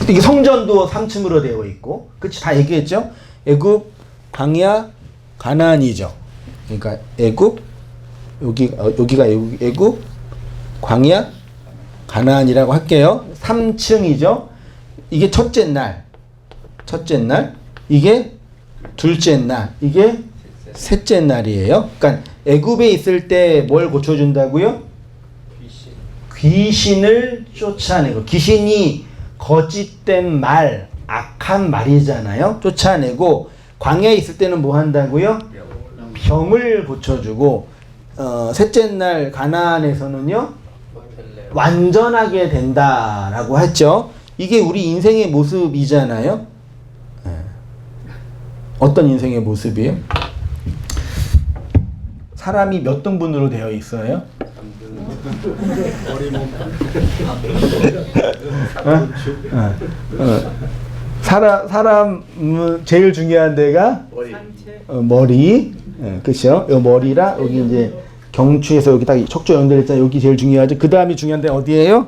이게 성전도 3층으로 되어 있고, 그치? 다 얘기했죠? 애굽, 광야, 가나안이죠. 그러니까 애굽, 여기가 애굽, 광야, 가나안이라고 할게요. 3층이죠. 이게 첫째 날, 이게 둘째 날, 이게 셋째 날이에요. 그러니까 애굽에 있을 때 뭘 고쳐준다고요? 귀신을 쫓아내고, 귀신이 거짓된 말, 악한 말이잖아요. 쫓아내고, 광야에 있을 때는 뭐 한다고요? 병을 고쳐주고, 셋째 날 가나안에서는요, 완전하게 된다라고 했죠. 이게 우리 인생의 모습이잖아요. 어떤 인생의 모습이에요? 사람이 몇 등분으로 되어 있어요? 사람 제일 중요한 데가 머리. 그렇죠? 요 머리랑 여기 이제 경추에서 여기 딱 척추 연결했잖아요. 여기 제일 중요하죠. 그 다음이 중요한 데 어디예요?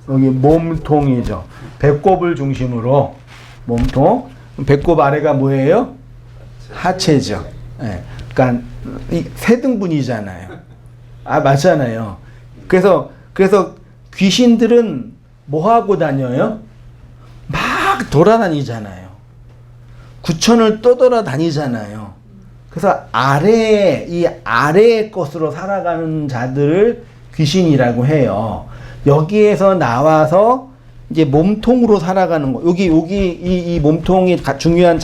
여기 몸통이죠. 배꼽을 중심으로 몸통. 배꼽 아래가 뭐예요? 하체죠. 그러니까 세 등분이잖아요. 맞잖아요. 그래서 귀신들은 뭐 하고 다녀요? 막 돌아다니잖아요. 구천을 떠돌아다니잖아요. 그래서 이 아래의 것으로 살아가는 자들을 귀신이라고 해요. 여기에서 나와서 이제 몸통으로 살아가는 거. 여기 이 몸통이 중요한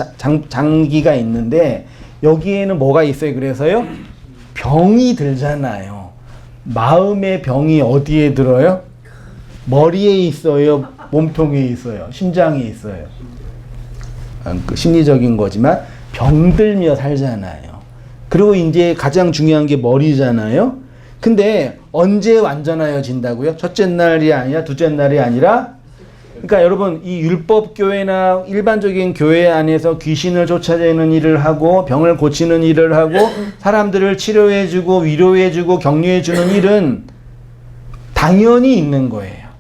장기가 있는데, 여기에는 뭐가 있어요? 그래서요, 병이 들잖아요. 마음의 병이 어디에 들어요? 머리에 있어요? 몸통에 있어요? 심장에 있어요? 심리적인 거지만 병들며 살잖아요. 그리고 이제 가장 중요한 게 머리잖아요. 근데 언제 완전하여진다고요? 첫째 날이 아니라 둘째 날이 아니라, 그러니까 여러분, 이 율법 교회나 일반적인 교회 안에서 귀신을 쫓아내는 일을 하고 병을 고치는 일을 하고 사람들을 치료해주고 위로해주고 격려해주는 일은 당연히 있는 거예요.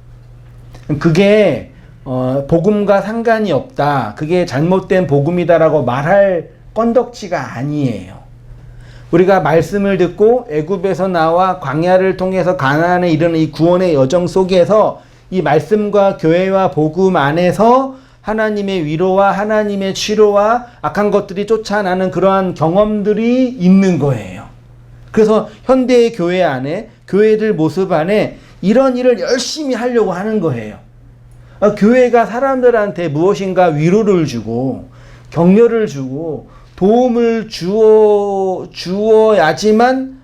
그게 복음과 상관이 없다. 그게 잘못된 복음이다라고 말할 건덕지가 아니에요. 우리가 말씀을 듣고 애굽에서 나와 광야를 통해서 가나안에 이르는 이 구원의 여정 속에서 이 말씀과 교회와 복음 안에서 하나님의 위로와 하나님의 치료와 악한 것들이 쫓아나는 그러한 경험들이 있는 거예요. 그래서 현대의 교회 안에, 교회들 모습 안에 이런 일을 열심히 하려고 하는 거예요. 교회가 사람들한테 무엇인가 위로를 주고 격려를 주고 도움을 주어야지만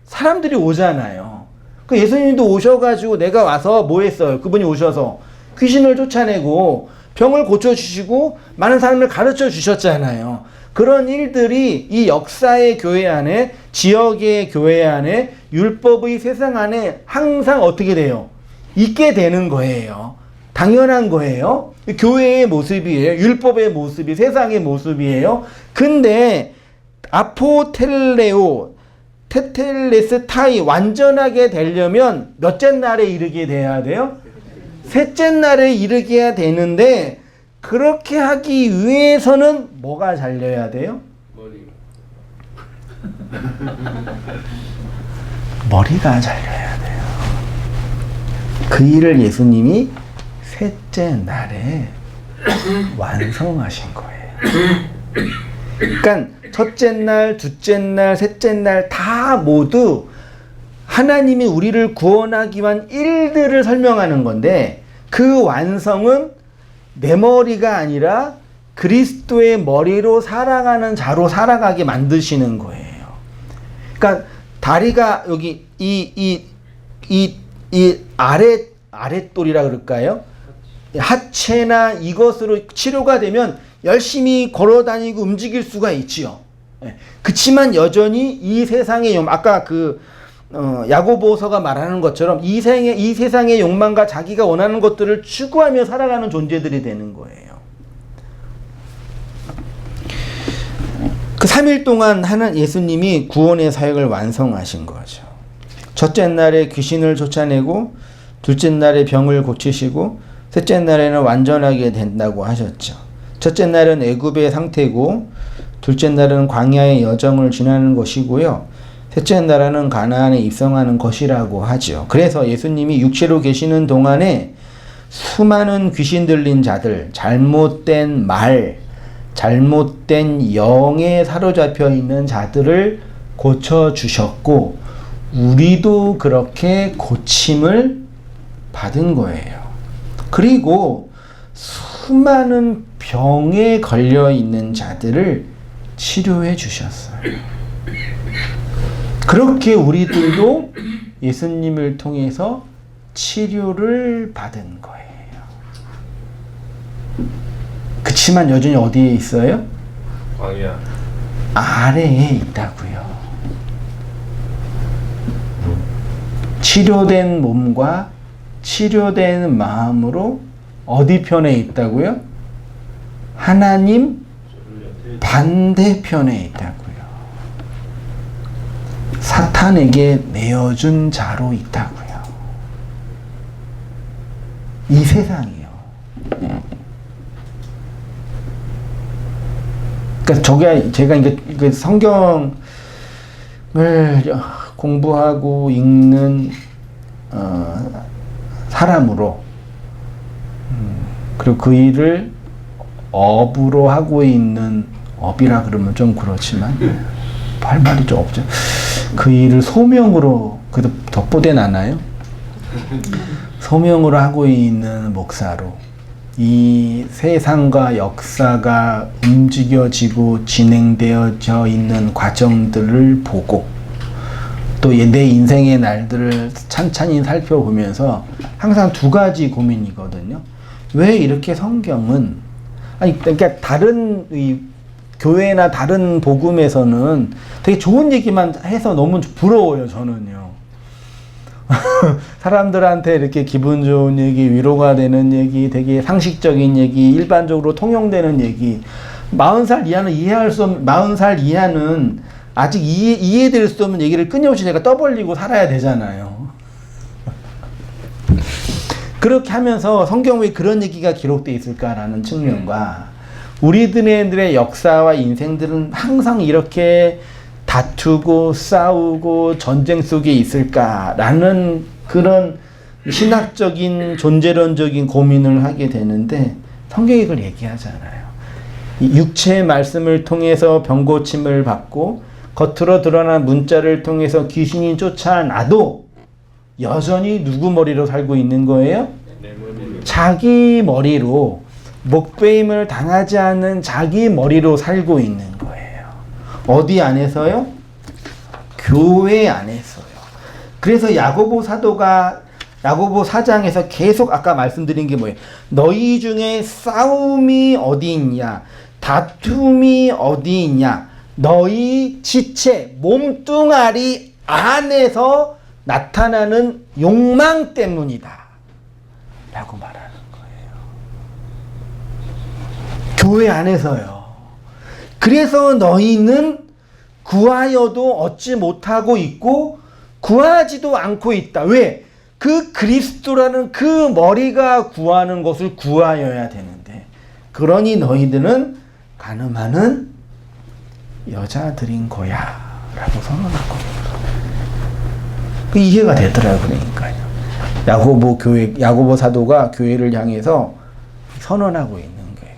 사람들이 오잖아요. 그 예수님도 오셔가지고 내가 와서 뭐 했어요? 그분이 오셔서 귀신을 쫓아내고 병을 고쳐주시고 많은 사람을 가르쳐 주셨잖아요. 그런 일들이 이 역사의 교회 안에, 지역의 교회 안에, 율법의 세상 안에 항상 어떻게 돼요? 있게 되는 거예요. 당연한 거예요. 교회의 모습이에요. 율법의 모습이 세상의 모습이에요. 근데 아포텔레오, 테텔레스타이 완전하게 되려면 몇째 날에 이르게 돼야 돼요? 셋째 날에 이르게 해야 되는데 그렇게 하기 위해서는 뭐가 잘려야 돼요? 머리가 잘려야 돼요. 그 일을 예수님이 셋째 날에 완성하신 거예요. 그러니까 첫째 날, 둘째 날, 셋째 날 다 모두 하나님이 우리를 구원하기 위한 일들을 설명하는 건데 그 완성은 내 머리가 아니라 그리스도의 머리로 살아가는 자로 살아가게 만드시는 거예요. 그러니까 다리가 여기 이 아랫돌이라 그럴까요? 하체나 이것으로 치료가 되면 열심히 걸어다니고 움직일 수가 있지요. 그치만 여전히 이 세상의 아까 야고보서가 말하는 것처럼 이 세상의 욕망과 자기가 원하는 것들을 추구하며 살아가는 존재들이 되는 거예요. 그 3일 동안 예수님이 구원의 사역을 완성하신 거죠. 첫째 날에 귀신을 쫓아내고 둘째 날에 병을 고치시고 셋째 날에는 완전하게 된다고 하셨죠. 첫째 날은 애굽의 상태고 둘째 날은 광야의 여정을 지나는 것이고요. 셋째 날은 가나안에 입성하는 것이라고 하죠. 그래서 예수님이 육체로 계시는 동안에 수많은 귀신 들린 자들, 잘못된 말, 잘못된 영에 사로잡혀 있는 자들을 고쳐주셨고 우리도 그렇게 고침을 받은 거예요. 그리고 수많은 병에 걸려 있는 자들을 치료해 주셨어요. 그렇게 우리들도 예수님을 통해서 치료를 받은 거예요. 그치만 여전히 어디에 있어요? 광야 아래에 있다고요. 치료된 몸과 치료된 마음으로 어디 편에 있다고요? 하나님 반대편에 있다고요. 사탄에게 내어준 자로 있다고요. 이 세상이요. 그러니까 제가 이게 성경을 공부하고 읽는 사람으로 그리고 그 일을 업으로 하고 있는 업이라 그러면 좀 그렇지만 할 말이 좀 없죠. 그 일을 소명으로 그래도 덧보된 않아요? 소명으로 하고 있는 목사로 이 세상과 역사가 움직여지고 진행되어져 있는 과정들을 보고 또 내 인생의 날들을 찬찬히 살펴보면서 항상 두 가지 고민이거든요. 왜 이렇게 성경은 그러니까 다른 이 교회나 다른 복음에서는 되게 좋은 얘기만 해서 너무 부러워요, 저는요. 사람들한테 이렇게 기분 좋은 얘기, 위로가 되는 얘기, 되게 상식적인 얘기, 일반적으로 통용되는 얘기. 40살 이하는 40살 이하는 아직 이해될 수 없는 얘기를 끊임없이 제가 떠벌리고 살아야 되잖아요. 그렇게 하면서 성경 왜 그런 얘기가 기록되어 있을까라는 측면과 우리들의 역사와 인생들은 항상 이렇게 다투고 싸우고 전쟁 속에 있을까라는 그런 신학적인 존재론적인 고민을 하게 되는데 성경이 그걸 얘기하잖아요. 육체의 말씀을 통해서 병고침을 받고 겉으로 드러난 문자를 통해서 귀신이 쫓아나도 여전히 누구 머리로 살고 있는 거예요? 자기 머리로, 목베임을 당하지 않는 자기 머리로 살고 있는 거예요. 어디 안에서요? 교회 안에서요. 그래서 야고보 사도가 야고보 4장에서 계속 아까 말씀드린 게 뭐예요? 너희 중에 싸움이 어디 있냐? 다툼이 어디 있냐? 너희 지체, 몸뚱아리 안에서 나타나는 욕망 때문이다 라고 말하는 거예요. 교회 안에서요. 그래서 너희는 구하여도 얻지 못하고 있고 구하지도 않고 있다. 왜? 그 그리스도라는 그 머리가 구하는 것을 구하여야 되는데 그러니 너희들은 가늠하는 여자들인 거야 라고 선언하고 그 이해가 되더라고요. 그러니까요. 야고보 사도가 교회를 향해서 선언하고 있는 거예요.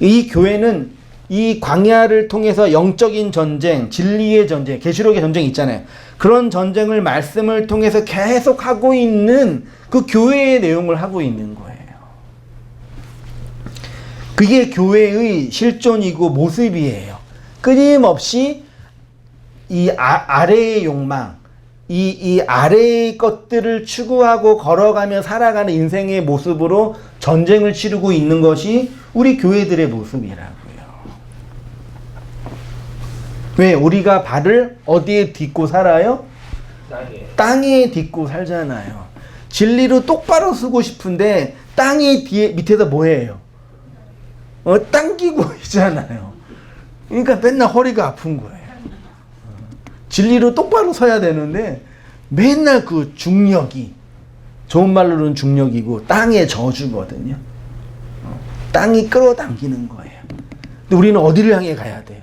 이 교회는 이 광야를 통해서 영적인 전쟁, 진리의 전쟁, 계시록의 전쟁이 있잖아요. 그런 전쟁을 말씀을 통해서 계속 하고 있는 그 교회의 내용을 하고 있는 거예요. 그게 교회의 실존이고 모습이에요. 끊임없이 이 아래의 욕망, 이 아래의 것들을 추구하고 걸어가며 살아가는 인생의 모습으로 전쟁을 치르고 있는 것이 우리 교회들의 모습이라고요. 왜? 우리가 발을 어디에 딛고 살아요? 땅에 딛고 살잖아요. 진리로 똑바로 쓰고 싶은데 땅이 밑에서 뭐해요? 당기고 있잖아요. 그러니까 맨날 허리가 아픈 거예요. 진리로 똑바로 서야 되는데 맨날 그 중력이, 좋은 말로는 중력이고 땅의 저주거든요. 땅이 끌어당기는 거예요. 근데 우리는 어디를 향해 가야 돼요?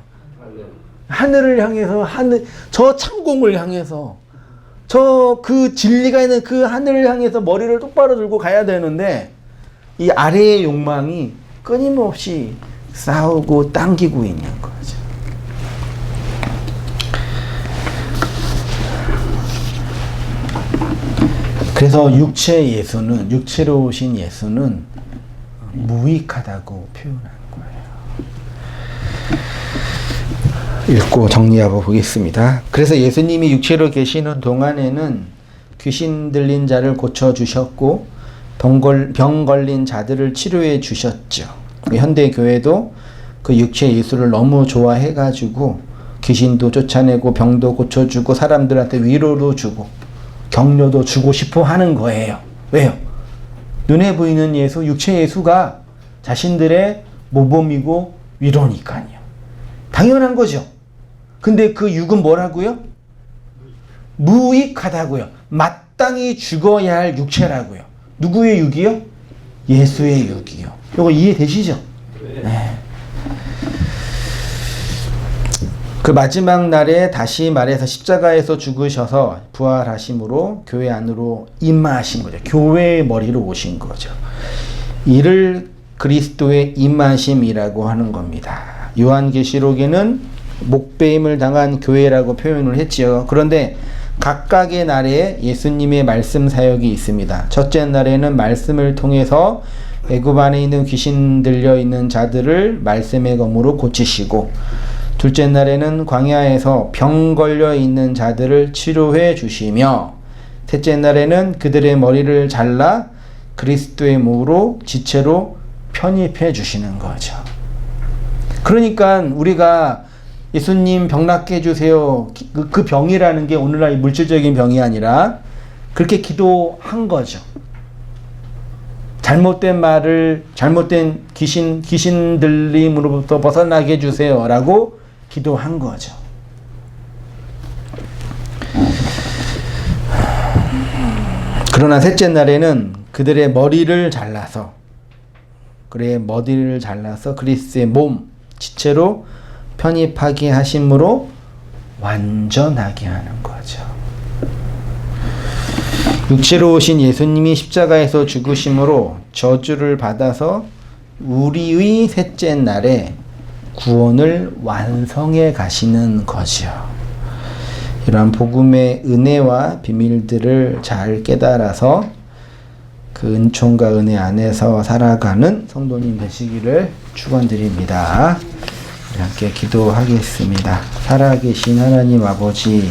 하늘을 향해서, 저 창공을 향해서, 저 그 진리가 있는 그 하늘을 향해서 머리를 똑바로 들고 가야 되는데 이 아래의 욕망이 끊임없이 싸우고 당기고 있는 거죠. 그래서 육체로 오신 예수는 무익하다고 표현한 거예요. 읽고 정리하고 보겠습니다. 그래서 예수님이 육체로 계시는 동안에는 귀신 들린 자를 고쳐주셨고 병 걸린 자들을 치료해 주셨죠. 현대 교회도 그 육체 예수를 너무 좋아해가지고 귀신도 쫓아내고 병도 고쳐주고 사람들한테 위로도 주고 격려도 주고 싶어 하는 거예요. 왜요? 눈에 보이는 예수, 육체 예수가 자신들의 모범이고 위로니까요. 당연한 거죠. 근데 그 육은 뭐라고요? 무익하다고요. 마땅히 죽어야 할 육체라고요. 누구의 육이요? 예수의 육이요. 이거 이해되시죠? 네. 그 마지막 날에 다시 말해서 십자가에서 죽으셔서 부활하심으로 교회 안으로 임하신 거죠. 교회의 머리로 오신 거죠. 이를 그리스도의 임하심이라고 하는 겁니다. 요한계시록에는 목배임을 당한 교회라고 표현을 했지요. 그런데 각각의 날에 예수님의 말씀 사역이 있습니다. 첫째 날에는 말씀을 통해서 애굽 안에 있는 귀신 들려 있는 자들을 말씀의 검으로 고치시고, 둘째 날에는 광야에서 병 걸려 있는 자들을 치료해 주시며, 셋째 날에는 그들의 머리를 잘라 그리스도의 몸으로 지체로 편입해 주시는 거죠. 그러니까 우리가 예수님 병 낫게 해주세요. 그 병이라는 게 오늘날 물질적인 병이 아니라 그렇게 기도한 거죠. 잘못된 말을, 잘못된 귀신 들림으로부터 벗어나게 해주세요 라고 기도한 거죠. 그러나 셋째 날에는 그들의 머리를 잘라서 그리스도의 몸 지체로 편입하게 하심으로 완전하게 하는 거죠. 육체로 오신 예수님이 십자가에서 죽으심으로 저주를 받아서 우리의 셋째 날에 구원을 완성해 가시는 거지요. 이러한 복음의 은혜와 비밀들을 잘 깨달아서 그 은총과 은혜 안에서 살아가는 성도님 되시기를 축원드립니다. 우리 함께 기도하겠습니다. 살아계신 하나님 아버지,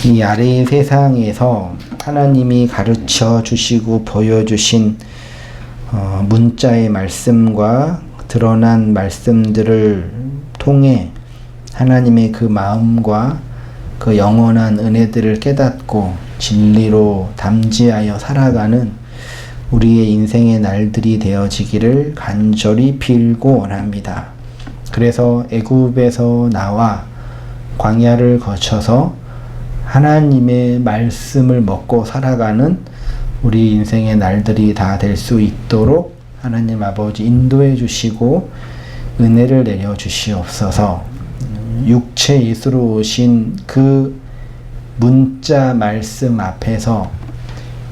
이 아래의 세상에서 하나님이 가르쳐 주시고 보여주신 문자의 말씀과 드러난 말씀들을 통해 하나님의 그 마음과 그 영원한 은혜들을 깨닫고 진리로 담지하여 살아가는 우리의 인생의 날들이 되어지기를 간절히 빌고 원합니다. 그래서 애굽에서 나와 광야를 거쳐서 하나님의 말씀을 먹고 살아가는 우리 인생의 날들이 다 될 수 있도록 하나님 아버지 인도해 주시고 은혜를 내려 주시옵소서. 육체 예수로 오신 그 문자 말씀 앞에서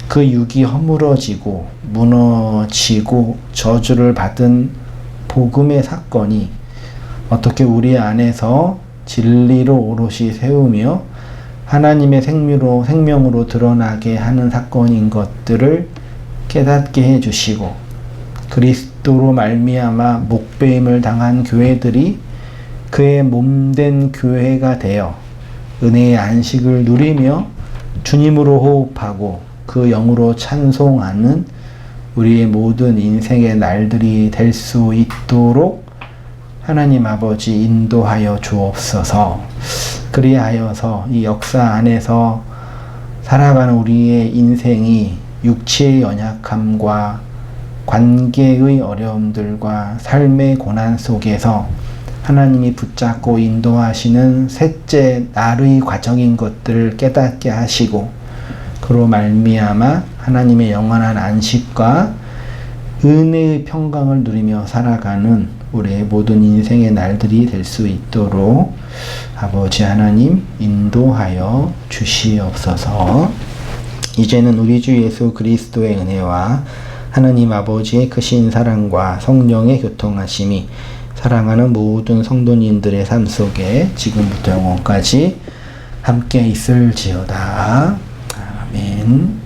그 육이 허물어지고 무너지고 저주를 받은 복음의 사건이 어떻게 우리 안에서 진리로 오롯이 세우며 하나님의 생명으로 드러나게 하는 사건인 것들을 깨닫게 해주시고 그리스도로 말미암아 목배임을 당한 교회들이 그의 몸된 교회가 되어 은혜의 안식을 누리며 주님으로 호흡하고 그 영으로 찬송하는 우리의 모든 인생의 날들이 될 수 있도록 하나님 아버지 인도하여 주옵소서. 그리하여서 이 역사 안에서 살아가는 우리의 인생이 육체의 연약함과 관계의 어려움들과 삶의 고난 속에서 하나님이 붙잡고 인도하시는 셋째 날의 과정인 것들을 깨닫게 하시고 그로 말미암아 하나님의 영원한 안식과 은혜의 평강을 누리며 살아가는 우리의 모든 인생의 날들이 될 수 있도록 아버지 하나님 인도하여 주시옵소서. 이제는 우리 주 예수 그리스도의 은혜와 하나님 아버지의 크신 사랑과 성령의 교통하심이 사랑하는 모든 성도님들의 삶 속에 지금부터 영원까지 함께 있을지어다. 아멘.